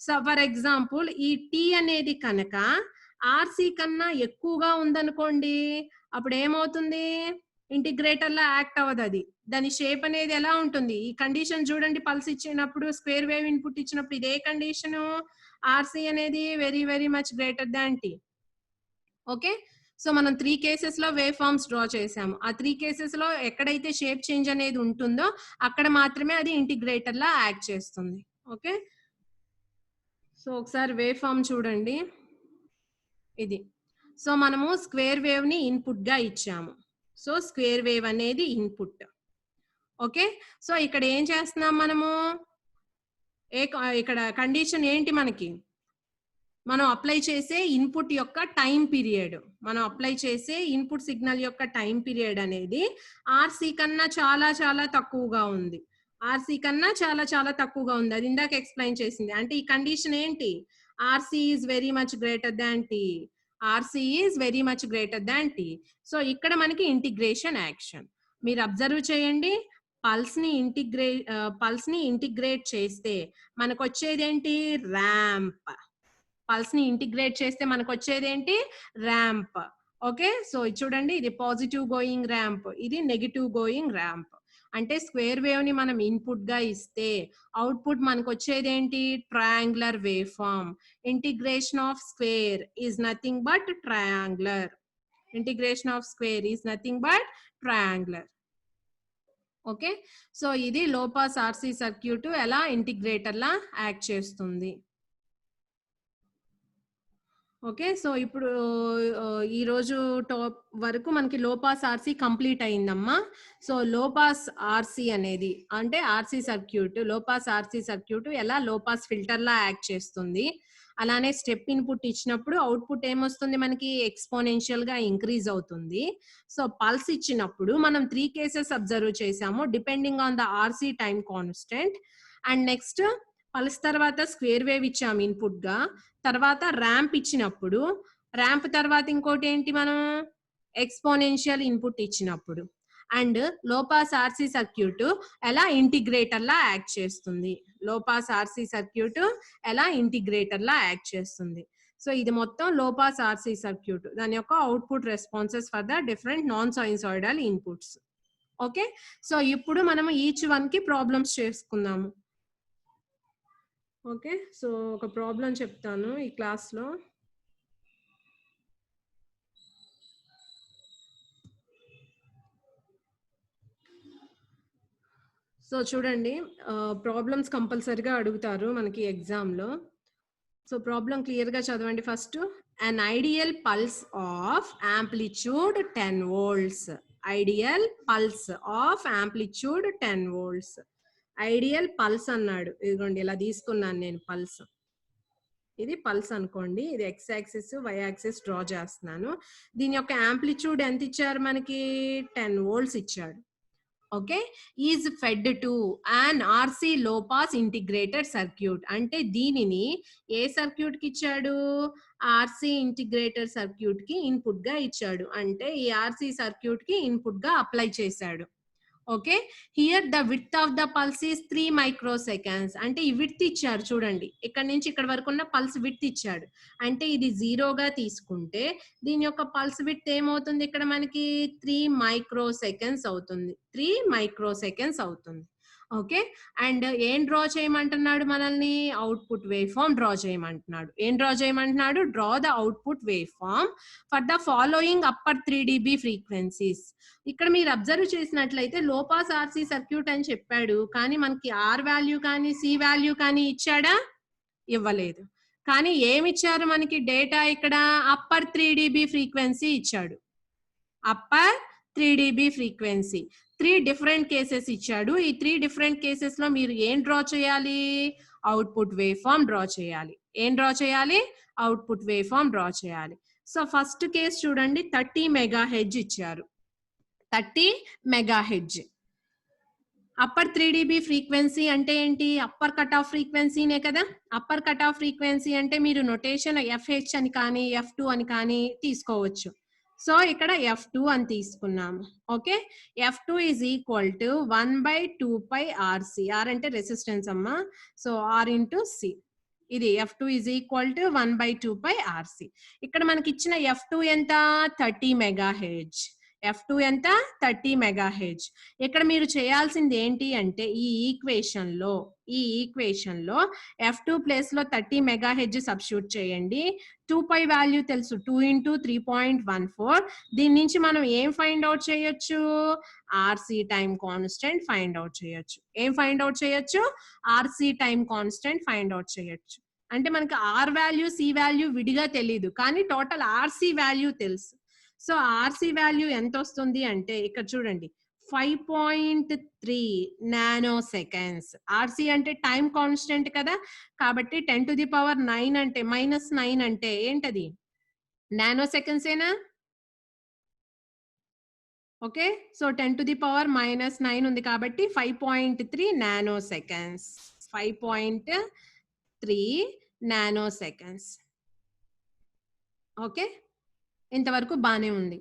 సో ఫర్ ఎగ్జాంపుల్ ఈ టీ అనేది కనుక ఆర్సి కన్నా ఎక్కువగా ఉందనుకోండి, అప్పుడు ఏమవుతుంది, ఇంటిగ్రేటర్ లా యాక్ట్ అవ్వదు అది. దాని షేప్ అనేది ఎలా ఉంటుంది, ఈ కండిషన్ చూడండి, పల్స్ ఇచ్చినప్పుడు స్క్వేర్ వేవ్ ఇన్పుట్ ఇచ్చినప్పుడు ఇదే కండిషన్, ఆర్సీ అనేది very very much greater than T. Okay, so మనం 3 కేసెస్ లో వేవ్ ఫార్మ్స్ డ్రా చేసాము. ఆ 3 కేసెస్ లో ఎక్కడైతే షేప్ చేంజ్ అనేది ఉంటుందో అక్కడ మాత్రమే అది ఇంటిగ్రేటర్ లా యాక్ట్ చేస్తుంది. ఓకే, సో ఒకసారి వేవ్ ఫార్మ్ చూడండి ఇది. సో మనము స్క్వేర్ వేవ్ ని ఇన్పుట్ గా ఇచ్చాము. సో స్క్వేర్ వేవ్ అనేది ఇన్పుట్. ఓకే, సో ఇక్కడ ఏం చేస్తున్నాం మనము, ఇక్కడ కండిషన్ ఏంటి మనకి, మనం అప్లై చేసే ఇన్పుట్ యొక్క టైం పీరియడ్, మనం అప్లై చేసే ఇన్పుట్ సిగ్నల్ యొక్క టైం పీరియడ్ అనేది ఆర్సీ కన్నా చాలా చాలా తక్కువగా ఉంది. ఆర్సీ కన్నా చాలా చాలా తక్కువగా ఉంది, అది ఇందాక ఎక్స్ప్లెయిన్ చేసింది. అంటే ఈ కండిషన్ ఏంటి, RC is very much greater than T, RC is very much greater than T. So ఇక్కడ మనకి ఇంటిగ్రేషన్ యాక్షన్. మీరు అబ్జర్వ్ చేయండి, పల్స్ ని ఇంటిగ్రేట్ చేస్తే మనకు వచ్చేది ఏంటి, ర్యాంప్. పల్స్ ని ఇంటిగ్రేట్ చేస్తే మనకు వచ్చేది ఏంటి, ర్యాంప్. ఓకే, సో చూడండి, ఇది పాజిటివ్ గోయింగ్ ర్యాంప్, ఇది నెగిటివ్ గోయింగ్ ర్యాంప్. అంటే స్క్వేర్ వేవ్ ని మనం ఇన్పుట్ గా ఇస్తే అవుట్పుట్ మనకు వచ్చేది ఏంటి, triangular wave form. Integration of square is nothing but triangular. Integration of square is nothing but triangular. Okay, so ఇది లో పాస్ ఆర్సీ సర్క్యూట్ ఎలా ఇంటిగ్రేటర్ లా యాక్ట్ చేస్తుంది. ఓకే, సో ఇప్పుడు ఈ రోజు టాప్ వరకు మనకి లో పాస్ ఆర్సీ కంప్లీట్ అయిందమ్మా. సో లో పాస్ ఆర్సీ అనేది అంటే ఆర్సీ సర్క్యూట్, లో పాస్ ఆర్సీ సర్క్యూట్ ఎలా లో పాస్ ఫిల్టర్ లా యాక్ట్ చేస్తుంది. అలానే స్టెప్ ఇన్పుట్ ఇచ్చినప్పుడు అవుట్పుట్ ఏమొస్తుంది మనకి, ఎక్స్పోనెన్షియల్ గా ఇంక్రీజ్ అవుతుంది. సో పల్స్ ఇచ్చినప్పుడు మనం 3 కేసెస్ అబ్జర్వ్ చేసాము, depending on the RC time constant. And next pulse తర్వాత స్క్వేర్ వేవ్ ఇచ్చాము ఇన్పుట్ గా, తర్వాత ర్యాంప్ ఇచ్చినప్పుడు, ర్యాంప్ తర్వాత ఇంకోటి ఏంటి, మనం ఎక్స్పోనెన్షియల్ ఇన్పుట్ ఇచ్చినప్పుడు. అండ్ లో పాస్ ఆర్సీ సర్క్యూట్ ఎలా ఇంటిగ్రేటర్ లా యాక్ట్ చేస్తుంది, లో పాస్ ఆర్సీ సర్క్యూట్ ఎలా ఇంటిగ్రేటర్ లా యాక్ట్ చేస్తుంది. సో ఇది మొత్తం లో పాస్ ఆర్సీ సర్క్యూట్, దాని యొక్క output responses for the different non sinusoidal inputs. Okay, so ఇప్పుడు మనం ఈచ్ వన్ కి ప్రాబ్లమ్స్ చేసుకుందాము. ఓకే, సో ఒక ప్రాబ్లం చెప్తాను ఈ క్లాస్లో. సో చూడండి, ప్రాబ్లమ్స్ కంపల్సరీగా అడుగుతారు మనకి ఎగ్జామ్లో. సో ప్రాబ్లం క్లియర్గా చదవండి first. an ideal pulse of amplitude 10 volts. Ideal pulse of amplitude 10 volts. Ideal pulse అన్నాడు, ఇదిగోండి ఇలా తీసుకున్నాను నేను పల్స్. ఇది పల్స్ అనుకోండి, ఇది X axis Y axis draw చేస్తున్నాను. దీని యొక్క యాంప్లిట్యూడ్ ఎంత ఇచ్చారు మనకి, 10 volts ఇచ్చాడు. Okay, is fed to an RC లో పాస్ ఇంటిగ్రేటెడ్ సర్క్యూట్. అంటే దీనిని ఏ సర్క్యూట్ కి ఇచ్చాడు, ఆర్సీ ఇంటిగ్రేటెడ్ సర్క్యూట్ కి ఇన్పుట్ గా ఇచ్చాడు. అంటే ఈ ఆర్సీ సర్క్యూట్ కి ఇన్పుట్ గా అప్లై చేశాడు. Okay, here the width of the pulse is 3 microseconds. అంటే ఈ విడ్త్ ఇచ్చారు చూడండి, ఇక్కడ నుంచి ఇక్కడ వరకు ఉన్న పల్స్ విడ్త్ ఇచ్చాడు. అంటే ఇది 0గా తీసుకుంటే దీని యొక్క పల్స్ విడ్త్ ఏమవుతుంది, ఇక్కడ మనకి 3 microseconds అవుతుంది, 3 microseconds అవుతుంది. ఓకే, అండ్ ఏం డ్రా చేయమంటున్నాడు మనల్ని, అవుట్పుట్ వేవ్ ఫామ్ డ్రా చేయమంటున్నాడు. ఏం డ్రా చేయమంటున్నాడు, draw the output wave form for the following upper 3 dB frequencies. ఇక్కడ మీరు అబ్జర్వ్ చేసినట్లయితే లో పాస్ ఆర్సీ సర్క్యూట్ అని చెప్పాడు, కానీ మనకి ఆర్ వాల్యూ కానీ సి వాల్యూ కానీ ఇచ్చాడా, ఇవ్వలేదు. కానీ ఏమి ఇచ్చారు మనకి డేటా, ఇక్కడ అప్పర్ 3 dB ఫ్రీక్వెన్సీ ఇచ్చాడు. Upper 3 dB frequency 3 different cases ఇచ్చాడు. ఈ 3 డిఫరెంట్ కేసెస్ లో మీరు ఏం డ్రా చేయాలి, అవుట్పుట్ వేవ్ ఫామ్ డ్రా చేయాలి. ఏం డ్రా చేయాలి, అవుట్పుట్ వేవ్ ఫామ్ డ్రా చేయాలి. సో ఫస్ట్ కేసు చూడండి, 30 MHz ఇచ్చారు. 30 MHz అప్పర్ 3 dB ఫ్రీక్వెన్సీ అంటే ఏంటి, అప్పర్ కట్ ఆఫ్ ఫ్రీక్వెన్సీనే కదా. అప్పర్ కట్ ఆఫ్ ఫ్రీక్వెన్సీ అంటే మీరు నొటేషన్ FH అని కానీ F2 అని కానీ తీసుకోవచ్చు. సో ఇక్కడ F2 అని తీసుకున్నాము. Okay, F2 is equal to 1/2πRC. R అంటే రెసిస్టెన్స్ అమ్మా, సో R ఇంటూ C. ఇది F2 is equal to 1/2πRC. ఇక్కడ మనకి ఇచ్చిన F2 ఎంత, 30 MHz. F2 ఎంత 30 మెగాహెర్ట్జ్. ఇక్కడ మీరు చేయాల్సింది ఏంటి అంటే ఈ ఈక్వేషన్ లో F2 ప్లేస్ లో 30 మెగాహెర్ట్జ్ సబ్స్టిట్యూట్ చేయండి. 2π వాల్యూ తెలుసు, 2 into 3.14. దీని నుంచి మనం ఏం ఫైండ్ అవుట్ చేయొచ్చు, RC time constant find out చేయొచ్చు. ఏం ఫైండ్ అవుట్ చేయొచ్చు, RC time constant find out చేయొచ్చు. అంటే మనకి ఆర్ వాల్యూ సి వాల్యూ విడిగా తెలియదు, కానీ టోటల్ ఆర్సీ వాల్యూ తెలుసు. సో ఆర్సీ వాల్యూ ఎంత వస్తుంది అంటే ఇక్కడ చూడండి 5.3 నానో సెకండ్స్. ఆర్సీ అంటే టైం కాన్స్టెంట్ కదా, కాబట్టి 10⁻9 అంటే -9 అంటే ఏంటది, నానో సెకండ్స్ ఏనా? ఓకే, సో 10⁻⁻9 ఉంది కాబట్టి 5.3 nano seconds. 5.3 nano seconds. Okay, ఇంతవరకు బానే ఉంది.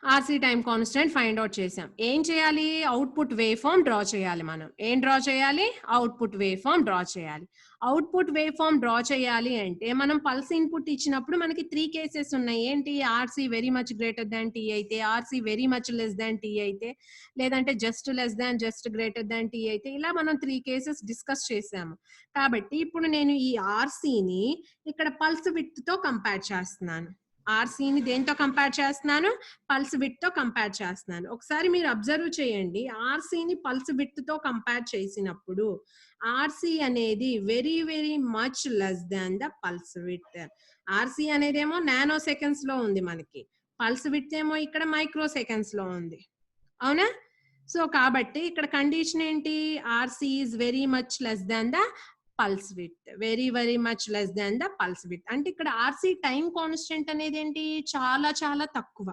RC time constant find out చేసాం. ఏం చేయాలి, అవుట్పుట్ వేవ్ ఫామ్ డ్రా చేయాలి. మనం ఏం డ్రా చేయాలి, అవుట్పుట్ వేవ్ ఫామ్ డ్రా చేయాలి. అవుట్పుట్ వేవ్ ఫామ్ డ్రా చేయాలి అంటే మనం పల్స్ ఇన్పుట్ ఇచ్చినప్పుడు మనకి 3 కేసెస్ ఉన్నాయి. ఏంటి, RC very much greater than T అయితే, RC very much less than T అయితే, లేదంటే just less than just greater than T అయితే, ఇలా మనం 3 కేసెస్ డిస్కస్ చేసాము. కాబట్టి ఇప్పుడు నేను ఈ ఆర్సీని ఇక్కడ పల్స్ విడ్త్ తో కంపేర్ చేస్తున్నాను. ఆర్సీని దేంతో కంపేర్ చేస్తున్నాను, పల్స్ విడ్త్ తో కంపేర్ చేస్తున్నాను. ఒకసారి మీరు అబ్జర్వ్ చేయండి, ఆర్సీని పల్స్ విడ్త్ తో కంపేర్ చేసినప్పుడు ఆర్సీ అనేది very very much less than the pulse width. RC అనేదేమో నానో సెకండ్స్ లో ఉంది మనకి, పల్స్ విడ్త్ ఏమో ఇక్కడ మైక్రో సెకండ్స్ లో ఉంది. అవునా? సో కాబట్టి ఇక్కడ కండిషన్ ఏంటి, RC is very much less than the pulse width, very very much less than the pulse width. అంటే ఇక్కడ ఆర్సీ టైం కాన్స్టెంట్ అనేది ఏంటి, చాలా చాలా తక్కువ.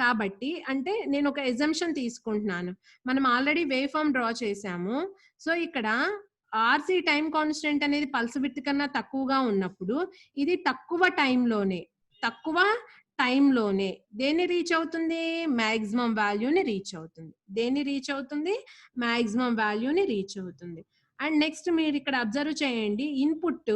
కాబట్టి అంటే నేను ఒక ఎజంప్షన్ తీసుకుంటున్నాను, మనం ఆల్రెడీ వేవ్ ఫామ్ డ్రా చేసాము. సో ఇక్కడ ఆర్సీ టైం కాన్స్టెంట్ అనేది పల్స్ విడ్త్ కన్నా తక్కువగా ఉన్నప్పుడు ఇది తక్కువ టైంలోనే దేన్ని రీచ్ అవుతుంది, మాక్సిమం వాల్యూని రీచ్ అవుతుంది. దేన్ని రీచ్ అవుతుంది, మాక్సిమం వాల్యూని రీచ్ అవుతుంది. అండ్ నెక్స్ట్ మీరు ఇక్కడ అబ్జర్వ్ చేయండి, ఇన్పుట్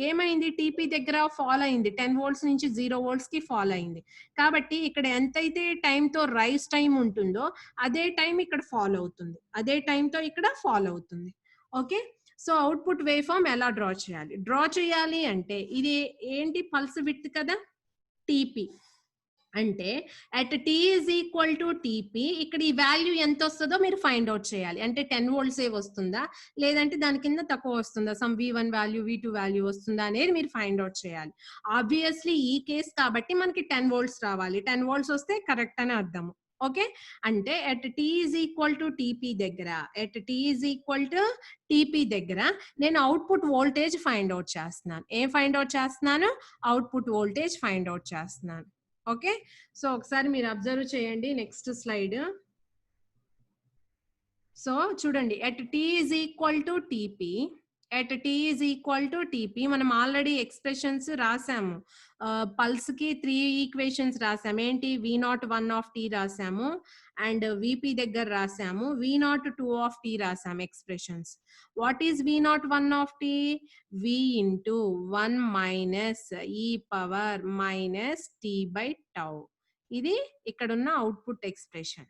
ఏమైంది, టీపీ దగ్గర ఫాల్ అయింది, 10 volts నుంచి 0 volts కి ఫాల్ అయింది. కాబట్టి ఇక్కడ ఎంతైతే టైంతో రైస్ టైం ఉంటుందో అదే టైం ఇక్కడ ఫాల్ అవుతుంది, అదే టైంతో ఇక్కడ ఫాల్ అవుతుంది. Okay, so output wave form ఎలా డ్రా చేయాలి అంటే ఇది ఏంటి, పల్స్ విడ్త్ కదా, టీపీ అంటే at T is equal to TP. ఇక్కడ ఈ వాల్యూ ఎంత వస్తుందో మీరు ఫైండ్ అవుట్ చేయాలి. అంటే 10 volts ఏ వస్తుందా, లేదంటే దాని కింద తక్కువ వస్తుందా, some V1 value V2 value వస్తుందా అనేది మీరు ఫైండ్ అవుట్ చేయాలి. ఆబ్వియస్లీ ఈ కేస్ కాబట్టి మనకి 10 volts రావాలి, 10 volts వస్తే కరెక్ట్ అని అర్థం. ఓకే, అంటే at T is equal to TP దగ్గర నేను అవుట్పుట్ వోల్టేజ్ ఫైండ్ అవుట్ చేస్తున్నాను. ఏం ఫైండ్ అవుట్ చేస్తున్నాను, అవుట్పుట్ వోల్టేజ్ ఫైండ్ అవుట్ చేస్తున్నాను. ఓకే, సో ఒకసారి మీరు అబ్జర్వ్ చేయండి నెక్స్ట్ స్లైడ్. సో చూడండి, at T is equal to TP మనం ఆల్రెడీ ఎక్స్ప్రెషన్స్ రాసాము. పల్స్ కి 3 ఈక్వేషన్స్ రాసాము. ఏంటి, V01 of t రాసాము, అండ్ VP దగ్గర రాసాము, V02 of t రాసాము ఎక్స్ప్రెషన్స్. What is V01 of t, V into 1 minus e power minus t by tau. ఇది ఇక్కడ ఉన్న అవుట్పుట్ ఎక్స్ప్రెషన్.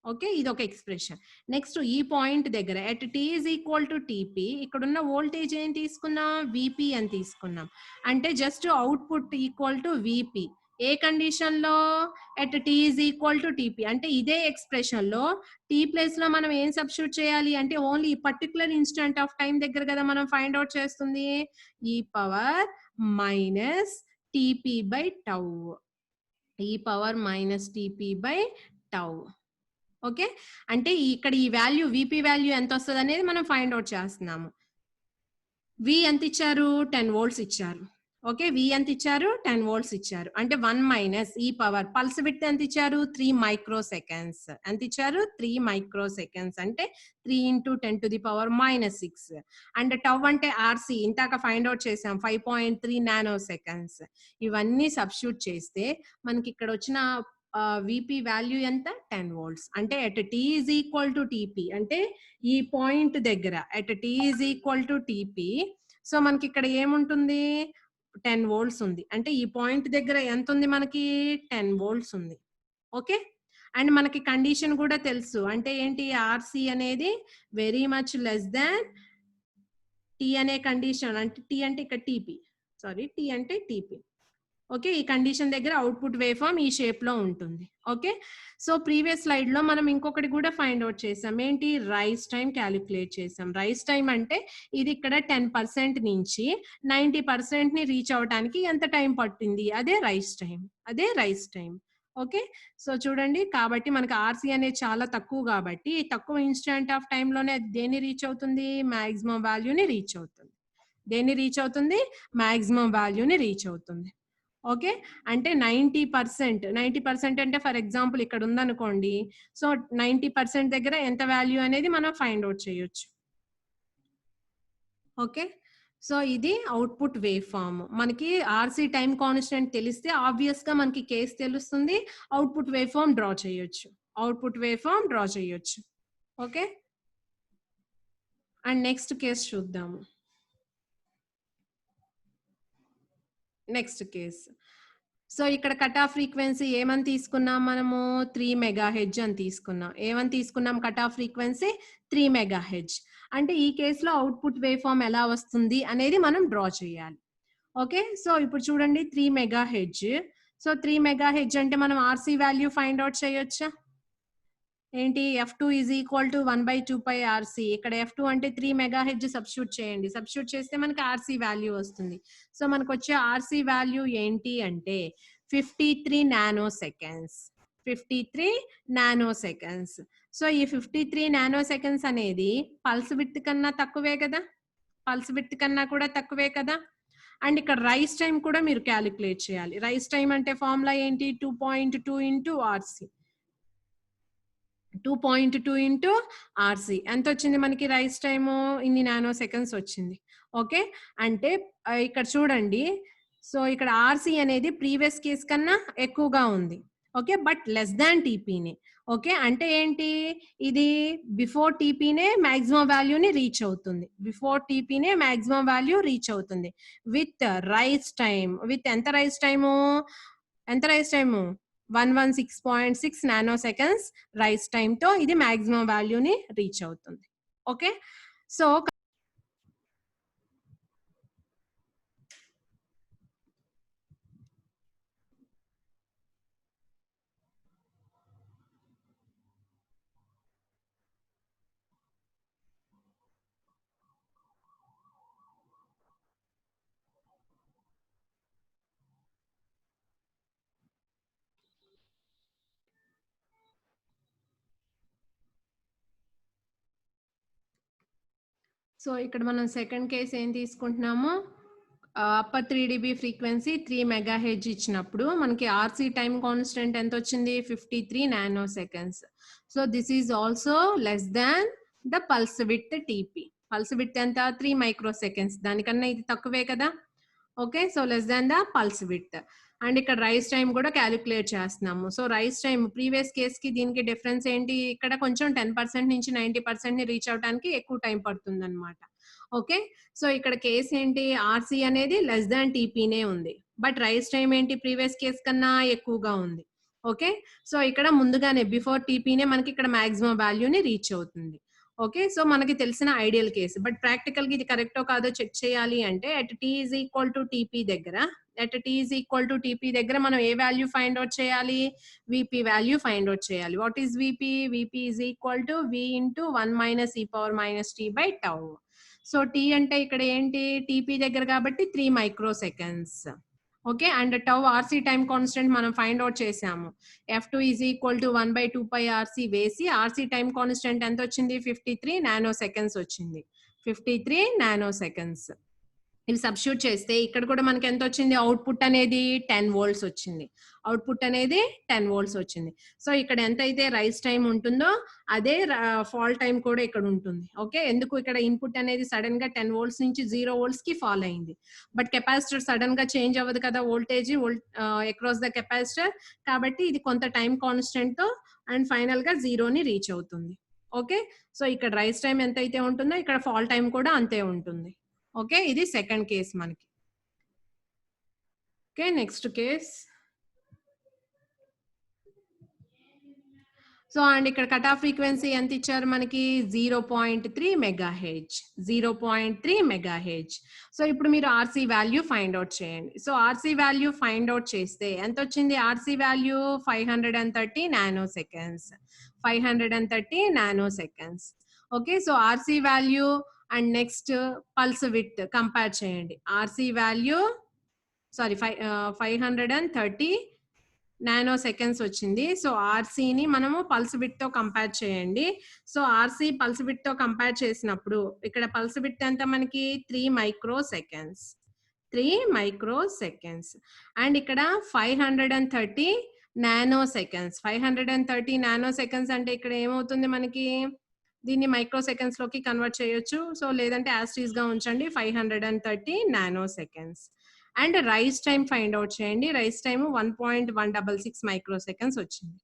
ఓకే, ఇది ఒక ఎక్స్ప్రెషన్. నెక్స్ట్ ఈ పాయింట్ దగ్గర at T is equal to TP ఇక్కడ ఉన్న వోల్టేజ్ ఏం తీసుకున్నాం, VP అని తీసుకున్నాం. అంటే just output equal to VP. ఏ కండిషన్ లో, at T is equal to TP. అంటే ఇదే ఎక్స్ప్రెషన్ లో టీ ప్లేస్ లో మనం ఏం సబ్స్టిట్యూట్ చేయాలి అంటే only particular instant of time దగ్గర కదా మనం ఫైండ్ అవుట్ చేస్తుంది, ఈ power minus TP by tau, okay, అంటే ఇక్కడ ఈ వాల్యూ VP వాల్యూ ఎంత వస్తుంది అనేది మనం ఫైండ్ అవుట్ చేస్తున్నాము. V ఎంత ఇచ్చారు, 10 volts ఇచ్చారు. ఓకే, V ఎంత ఇచ్చారు, 10 volts ఇచ్చారు. అంటే 1 minus E power pulse width ఎంత ఇచ్చారు, 3 microseconds. ఎంత ఇచ్చారు, 3 microseconds. అంటే 3 into 10⁻⁻6. అండ్ టౌ అంటే ఆర్సీ ఇంతాక ఫైండ్ అవుట్ చేసాం 5.3 nanoseconds. ఇవన్నీ సబ్స్టిట్యూట్ చేస్తే మనకి ఇక్కడ వచ్చిన VP వాల్యూ ఎంత, 10 volts. అంటే at T is equal to TP, అంటే ఈ పాయింట్ దగ్గర at T is equal to TP. So మనకి ఇక్కడ ఏముంటుంది, 10 volts ఉంది. అంటే ఈ పాయింట్ దగ్గర ఎంత ఉంది మనకి, 10 volts ఉంది. ఓకే, అండ్ మనకి కండిషన్ కూడా తెలుసు, అంటే ఏంటి, ఆర్సి అనేది very much less than T అనే కండిషన్, అంటే టీ అంటే ఇక్కడ టీపీ, సారీ టీ అంటే టీపీ. ఓకే, ఈ కండిషన్ దగ్గర అవుట్పుట్ వేవ్ ఫామ్ ఈ షేప్ లో ఉంటుంది. ఓకే, సో ప్రీవియస్ స్లైడ్ లో మనం ఇంకొకటి కూడా ఫైండ్ అవుట్ చేసాం, ఏంటి, రైస్ టైం క్యాలిక్యులేట్ చేసాం. రైస్ టైం అంటే ఇది ఇక్కడ 10% నుంచి 90% ని రీచ్ అవడానికి ఎంత టైం పట్టింది, అదే రైస్ టైం, అదే రైస్ టైం. ఓకే, సో చూడండి, కాబట్టి మనకి ఆర్సీ అనేది చాలా తక్కువ, కాబట్టి తక్కువ ఇన్స్టెంట్ ఆఫ్ టైం లోనే అది దేన్ని రీచ్ అవుతుంది, మాక్సిమం వాల్యూని రీచ్ అవుతుంది. దేన్ని రీచ్ అవుతుంది, మాక్సిమం వాల్యూని రీచ్ అవుతుంది. ఓకే, అంటే 90% అంటే ఫర్ ఎగ్జాంపుల్ ఇక్కడ ఉందనుకోండి, సో 90% దగ్గర ఎంత వాల్యూ అనేది మనం ఫైండ్ అవుట్ చేయొచ్చు. ఓకే, సో ఇది అవుట్పుట్ వేవ్ ఫామ్. మనకి ఆర్సీ టైం కాన్స్టెంట్ తెలిస్తే ఆబ్వియస్ గా మనకి కేస్ తెలుస్తుంది, అవుట్పుట్ వేవ్ ఫామ్ డ్రా చేయొచ్చు, అవుట్పుట్ వేవ్ ఫామ్ డ్రా చేయొచ్చు. ఓకే, అండ్ నెక్స్ట్ కేస్ చూద్దాము. నెక్స్ట్ కేస్, సో ఇక్కడ కట్ ఆఫ్ ఫ్రీక్వెన్సీ ఏమని తీసుకున్నాం మనము, 3 మెగాహెడ్జ్ అని తీసుకున్నాం. ఏమని తీసుకున్నాం, కట్ ఆఫ్ ఫ్రీక్వెన్సీ 3 మెగాహెడ్జ్. అంటే ఈ కేసులో అవుట్పుట్ వేవ్ ఫామ్ ఎలా వస్తుంది అనేది మనం డ్రా చేయాలి. ఓకే, సో ఇప్పుడు చూడండి 3 మెగాహెడ్జ్. సో 3 మెగాహెడ్జ్ అంటే మనం ఆర్సీ వాల్యూ ఫైండ్ అవుట్ చేయొచ్చా, ఏంటి, F2 is equal to 1/2πRC. ఇక్కడ F2 అంటే 3 మెగాహెడ్జ్ సబ్స్టిట్యూట్ చేయండి, సబ్స్టిట్యూట్ చేస్తే మనకి ఆర్సీ వాల్యూ వస్తుంది. సో మనకు వచ్చే ఆర్సీ వాల్యూ ఏంటి అంటే 53 nano seconds, 53 nano seconds. So ఈ 53 నానో సెకండ్స్ అనేది పల్స్ విడ్త్ కన్నా తక్కువే కదా, పల్స్ విడ్త్ కన్నా కూడా తక్కువే కదా. అండ్ ఇక్కడ రైస్ టైం కూడా మీరు క్యాలిక్యులేట్ చేయాలి. రైస్ టైం అంటే ఫార్ములా ఏంటి, 2.2 ఇంటూ ఆర్సీ, 2.2 ఇంటూ ఆర్సీ. ఎంత వచ్చింది మనకి రైస్ టైము, ఇన్ని నానో సెకండ్స్ వచ్చింది. ఓకే, అంటే ఇక్కడ చూడండి, సో ఇక్కడ ఆర్సీ అనేది ప్రీవియస్ కేస్ కన్నా ఎక్కువగా ఉంది. ఓకే, బట్ లెస్ దాన్ టీపీని. ఓకే, అంటే ఏంటి, ఇది బిఫోర్ టీపీనే మాక్సిమం వాల్యూని రీచ్ అవుతుంది, బిఫోర్ టీపీనే మాక్సిమం వాల్యూ రీచ్ అవుతుంది విత్ రైస్ టైం, విత్ ఎంత రైస్ టైము, ఎంత rise time, 116.6 nano seconds rise time తో ఇది మాక్సిమం వాల్యూని రీచ్ అవుతుంది. ఓకే, సో సో ఇక్కడ మనం సెకండ్ కేస్ ఏం తీసుకుంటున్నాము, అప్పర్ 3 dB ఫ్రీక్వెన్సీ 3 మెగాహెడ్జ్ ఇచ్చినప్పుడు మనకి ఆర్సీ టైం కాన్స్టెంట్ ఎంత వచ్చింది, 53 nano seconds. So this is also less than the pulse width TP. Pulse width ఎంత, 3 మైక్రో సెకండ్స్, దానికన్నా ఇది తక్కువే కదా. Okay, so less than the pulse width. And ఇక్కడ రైస్ టైం కూడా క్యాలిక్యులేట్ చేస్తున్నాము. So rise time previous case కి దీనికి డిఫరెన్స్ ఏంటి, ఇక్కడ కొంచెం 10% నుంచి 90% ని రీచ్ అవడానికి ఎక్కువ టైం పడుతుంది అనమాట. ఓకే, సో ఇక్కడ కేస్ ఏంటి, ఆర్సీ అనేది లెస్ దాన్ టీపీనే ఉంది, బట్ రైస్ టైం ఏంటి ప్రీవియస్ కేస్ కన్నా ఎక్కువగా ఉంది. ఓకే, సో ఇక్కడ ముందుగానే బిఫోర్ టీపీనే మనకి ఇక్కడ మాక్సిమం వాల్యూని రీచ్ అవుతుంది. ఓకే, సో మనకి తెలిసిన ఐడియల్ కేసు, బట్ ప్రాక్టికల్ గా ఇది కరెక్టో కాదో చెక్ చేయాలి అంటే at T is equal to TP దగ్గర, at T is equal to TP దగ్గర మనం ఏ వాల్యూ ఫైండ్ అవుట్ చేయాలి, విపి వాల్యూ ఫైండ్ అవుట్ చేయాలి. What is VP, VP is equal to V into 1 - e⁻t/τ. So T అంటే ఇక్కడ ఏంటి, TP దగ్గర కాబట్టి 3 micro seconds. Okay, and tau RC time constant మనం ఫైండ్ అవుట్ చేసాము, F2 is equal to 1/2πRC వేసి RC time constant ఎంత వచ్చింది, 53 నానో సెకండ్స్ వచ్చింది, 53 నానో సెకండ్స్. ఇవి సబ్స్టిట్యూట్ చేస్తే ఇక్కడ కూడా మనకి ఎంత వచ్చింది, అవుట్పుట్ అనేది 10 volts వచ్చింది, అవుట్పుట్ అనేది 10 volts వచ్చింది. సో ఇక్కడ ఎంత అయితే రైస్ టైం ఉంటుందో అదే ఫాల్ టైం కూడా ఇక్కడ ఉంటుంది. ఓకే, ఎందుకు ఇక్కడ ఇన్పుట్ అనేది సడన్ గా 10 volts నుంచి 0 volts కి ఫాల్ అయింది, బట్ కెపాసిటర్ సడన్ గా చేంజ్ అవ్వదు కదా వోల్టేజ్ అక్రాస్ ద కెపాసిటర్, కాబట్టి ఇది కొంత టైం కాన్స్టెంట్ తో అండ్ ఫైనల్ గా 0ని రీచ్ అవుతుంది. ఓకే, సో ఇక్కడ రైస్ టైం ఎంత అయితే ఉంటుందో ఇక్కడ ఫాల్ టైం కూడా అంతే ఉంటుంది. ఓకే, ఇది సెకండ్ కేస్ మనకి. Okay, next case, so and ఇక్కడ కట్ ఆఫ్ ఫ్రీక్వెన్సీ ఎంత ఇచ్చారు మనకి 0.3 మెగాహెర్ట్జ్ 0.3 మెగాహెర్ట్జ్. సో ఇప్పుడు మీరు ఆర్సీ వాల్యూ ఫైండ్ అవుట్ చేయండి. So RC value find out చేస్తే ఎంత వచ్చింది? RC value 530 nano seconds 530 nano seconds. Okay, so RC value and next pulse width compare చేయండి. RC value sorry 530 nano seconds వచ్చింది. So ఆర్సీని మనము పల్స్ విడ్త్ తో compare చేయండి. సో ఆర్సీ పల్స్ విడ్త్ తో కంపేర్ చేసినప్పుడు ఇక్కడ పల్స్ విడ్త్ ఎంత మనకి 3 micro seconds 3 micro seconds. And ఇక్కడ 530 నానో సెకండ్స్ 530 నానో సెకండ్స్ అంటే ఇక్కడ ఏమవుతుంది మనకి? దీన్ని మైక్రో సెకండ్స్ లోకి కన్వర్ట్ చేయొచ్చు. సో లేదంటే యాస్టీస్ గా ఉంచండి 530 nano seconds. And rise time find out చేయండి. రైస్ టైం 1.166 మైక్రో సెకండ్స్ వచ్చింది.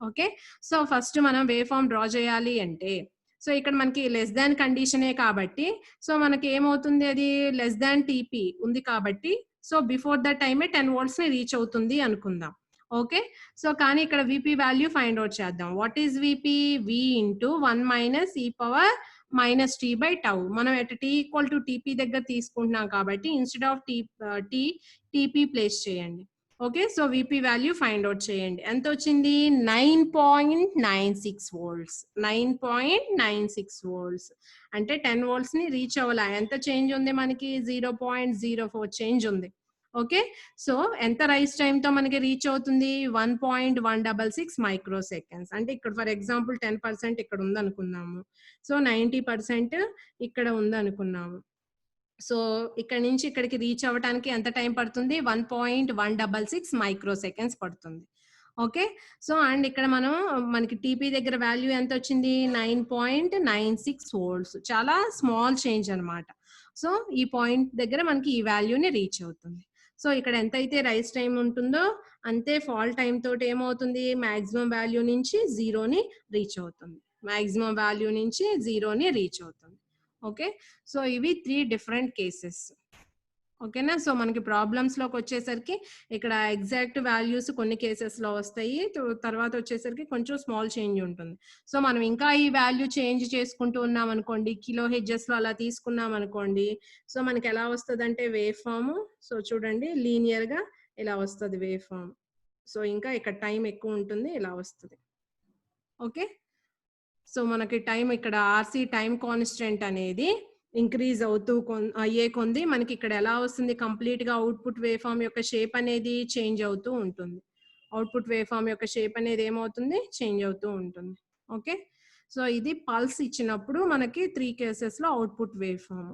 ఓకే, సో ఫస్ట్ మనం వేవ్ ఫామ్ డ్రా చేయాలి అంటే సో ఇక్కడ మనకి లెస్ దాన్ కండిషనే కాబట్టి సో మనకి ఏమవుతుంది? అది లెస్ దాన్ టీపీ ఉంది కాబట్టి సో బిఫోర్ ద టైమే 10 volts ని రీచ్ అవుతుంది అనుకుందాం. ఓకే, సో కానీ ఇక్కడ విపి వాల్యూ ఫైండ్ అవుట్ చేద్దాం. What is VP? V into 1 minus E power minus T by tau. మనం at T equal to TP దగ్గర తీసుకుంటున్నాం కాబట్టి ఇన్స్టెడ్ ఆఫ్ టీపీ ప్లేస్ చేయండి. Okay, so VP value find out చేయండి. ఎంత వచ్చింది? 9.96 volts 9.96 volts అంటే 10 volts ని రీచ్ అవ్వాల. ఎంత చేంజ్ ఉంది మనకి? 0.04 చేంజ్ ఉంది. ఓకే, సో ఎంత రైస్ టైమ్ తో మనకి రీచ్ అవుతుంది? 1.166 మైక్రో సెకండ్స్. అంటే ఇక్కడ ఫర్ ఎగ్జాంపుల్ 10% ఇక్కడ ఉంది అనుకున్నాము. సో 90% ఇక్కడ ఉంది అనుకున్నాము. సో ఇక్కడ నుంచి ఇక్కడికి రీచ్ అవ్వడానికి ఎంత టైం పడుతుంది? 1.166 మైక్రో సెకండ్స్ పడుతుంది. ఓకే, సో అండ్ ఇక్కడ మనం మనకి టీపీ దగ్గర వాల్యూ ఎంత వచ్చింది? 9.96 volts. చాలా స్మాల్ చేంజ్ అన్నమాట. సో ఈ పాయింట్ దగ్గర మనకి ఈ వాల్యూని రీచ్ అవుతుంది. సో ఇక్కడ ఎంతైతే రైస్ టైం ఉంటుందో అంతే ఫాల్ టైం తోటి ఏమవుతుంది? మాక్సిమం వాల్యూ నుంచి జీరోని రీచ్ అవుతుంది. మాక్సిమం వాల్యూ నుంచి జీరోని రీచ్ అవుతుంది. ఓకే, సో ఇవి 3 డిఫరెంట్ కేసెస్. ఓకేనా? సో మనకి ప్రాబ్లమ్స్ లోకి వచ్చేసరికి ఇక్కడ ఎగ్జాక్ట్ వాల్యూస్ కొన్ని కేసెస్ లో వస్తాయి, తర్వాత వచ్చేసరికి కొంచెం స్మాల్ చేంజ్ ఉంటుంది. సో మనం ఇంకా ఈ వాల్యూ చేంజ్ చేసుకుంటూ ఉన్నాం అనుకోండి, కిలో హెడ్జెస్ లో అలా తీసుకున్నాం అనుకోండి, సో మనకి ఎలా వస్తుంది అంటే వేవ్ ఫామ్. సో చూడండి లీనియర్ గా ఇలా వస్తుంది వేవ్ ఫామ్. సో ఇంకా ఇక్కడ టైం ఎక్కువ ఉంటుంది, ఇలా వస్తుంది. ఓకే, సో మనకి టైం ఇక్కడ ఆర్సీ టైం కాన్స్టెంట్ అనేది ఇంక్రీజ్ అవుతూ అయ్యే కొంది మనకి ఇక్కడ ఎలా వస్తుంది? కంప్లీట్ గా అవుట్పుట్ వేవ్ ఫామ్ యొక్క షేప్ అనేది చేంజ్ అవుతూ ఉంటుంది. అవుట్పుట్ వేవ్ ఫామ్ యొక్క షేప్ అనేది ఏమవుతుంది? చేంజ్ అవుతూ ఉంటుంది. ఓకే, సో ఇది పల్స్ ఇచ్చినప్పుడు మనకి 3 కేసెస్ లో output wave form.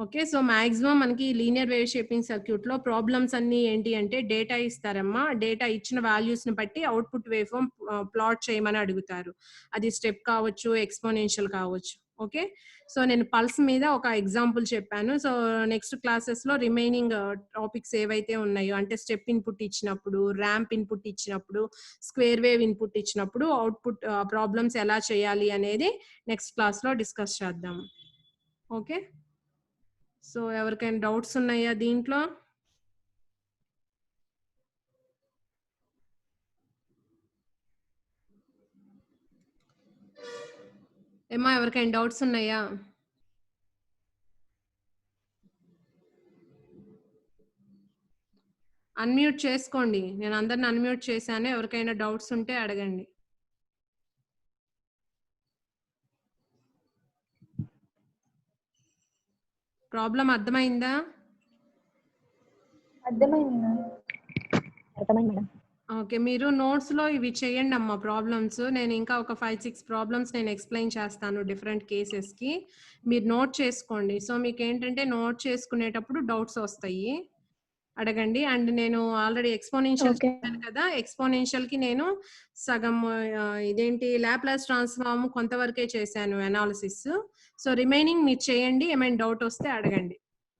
Okay, so maximum మనకి లీనియర్ వేవ్ షేపింగ్ సర్క్యూట్ లో ప్రాబ్లమ్స్ అన్ని ఏంటి అంటే డేటా ఇస్తారమ్మా, డేటా ఇచ్చిన వాల్యూస్ ని బట్టి అవుట్పుట్ వేవ్ ఫామ్ ప్లాట్ చేయమని అడుగుతారు. అది స్టెప్ కావచ్చు, ఎక్స్పోనెన్షియల్ కావచ్చు. ఓకే, సో నేను పల్స్ మీద ఒక ఎగ్జాంపుల్ చెప్పాను. సో నెక్స్ట్ క్లాసెస్ లో రిమైనింగ్ టాపిక్స్ ఏవైతే ఉన్నాయో అంటే స్టెప్ ఇన్పుట్ ఇచ్చినప్పుడు, ర్యాంప్ ఇన్పుట్ ఇచ్చినప్పుడు, స్క్వేర్ వేవ్ ఇన్పుట్ ఇచ్చినప్పుడు అవుట్పుట్ ప్రాబ్లమ్స్ ఎలా చేయాలి అనేది నెక్స్ట్ క్లాస్ లో డిస్కస్ చేద్దాం. ఓకే, సో ఎవరికైనా డౌట్స్ ఉన్నాయా దీంట్లో? ఏమా ఎవరికైనా డౌట్స్ ఉన్నాయా? అన్మ్యూట్ చేసుకోండి. నేను అందరిని అన్మ్యూట్ చేశాను. ఎవరికైనా డౌట్స్ ఉంటే అడగండి. ప్రాబ్లం అర్థమైందా? అర్థమైంది మేడం. ఓకే, మీరు నోట్స్ లో ఇవి చేయండి అమ్మా ప్రాబ్లమ్స్. నేను ఇంకా ఒక 5-6 ప్రాబ్లమ్స్ నేను ఎక్స్ప్లెయిన్ చేస్తాను డిఫరెంట్ కేసెస్ కి. మీరు నోట్ చేసుకోండి. సో మీకు ఏంటంటే నోట్ చేసుకునేటప్పుడు డౌట్స్ వస్తాయి, అడగండి. అండ్ నేను ఆల్రెడీ ఎక్స్పోనెన్షియల్ చెప్పాను కదా, ఎక్స్పోనెన్షియల్ కి నేను సగం ఇదేంటి లాప్లాస్ ట్రాన్స్ఫార్మ్ కొంతవరకే చేశాను అనాలిసిస్. సో రిమైనింగ్ మీరు చేయండి, ఏమైనా డౌట్ వస్తే అడగండి.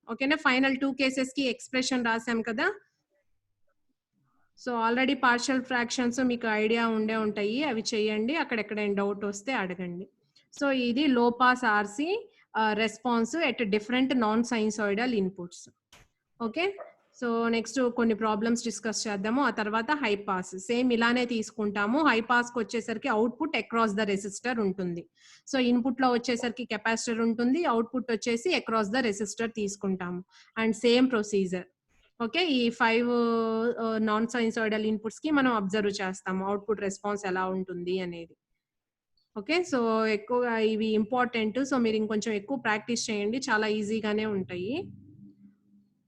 ఓకేనా? ఫైనల్ 2 కేసెస్ కి ఎక్స్ప్రెషన్ రాసాం కదా. సో ఆల్రెడీ పార్షియల్ ఫ్రాక్షన్స్ మీకు ఐడియా ఉండే ఉంటాయి, అవి చేయండి. అక్కడెక్కడైనా డౌట్ వస్తే అడగండి. సో ఇది low pass RC response at different non sinusoidal inputs. Okay, so next కొన్ని ప్రాబ్లమ్స్ డిస్కస్ చేద్దాము. ఆ తర్వాత హై పాస్ సేమ్ ఇలానే తీసుకుంటాము. హై పాస్కి వచ్చేసరికి అవుట్పుట్ అక్రాస్ ద రెసిస్టర్ ఉంటుంది. సో ఇన్పుట్ లో వచ్చేసరికి కెపాసిటర్ ఉంటుంది, అవుట్పుట్ వచ్చేసి అక్రాస్ ద రెసిస్టర్ తీసుకుంటాము. And same procedure. ఓకే, ఈ 5 నాన్ సైన్సాయిడల్ ఇన్పుట్స్ కి మనం అబ్జర్వ్ చేస్తాము అవుట్పుట్ రెస్పాన్స్ ఎలా ఉంటుంది అనేది. ఓకే, సో ఎక్కువగా ఇవి ఇంపార్టెంట్. సో మీరు ఇంకొంచెం ఎక్కువ ప్రాక్టీస్ చేయండి, చాలా ఈజీగానే ఉంటాయి.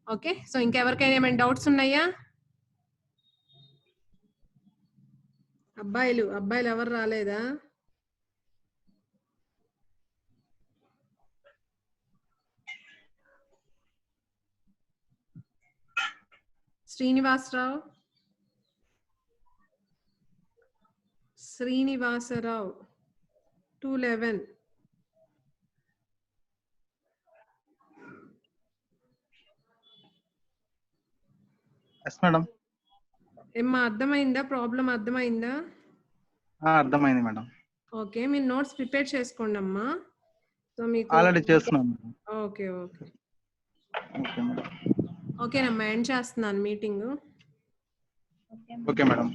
ఓకే, సో ఇంకెవరికైనా ఏమైనా డౌట్స్ ఉన్నాయా? అబ్బాయిలు ఎవరు రాలేదా? శ్రీనివాసరావు 211. Yes madam. ఏమ్మా అర్థమైందా? ప్రాబ్లం అర్థమైందా? అర్థమైంది మేడం. ఓకే, మీరు నోట్స్ ప్రిపేర్ చేసుకోండి అమ్మా. సో మీకు ఆల్రెడీ చేస్తున్నాను madam. Okay okay okay madam. ఓకేనమ్మా, ఎండ్ చేస్తున్నాను మీటింగ్. Okay madam.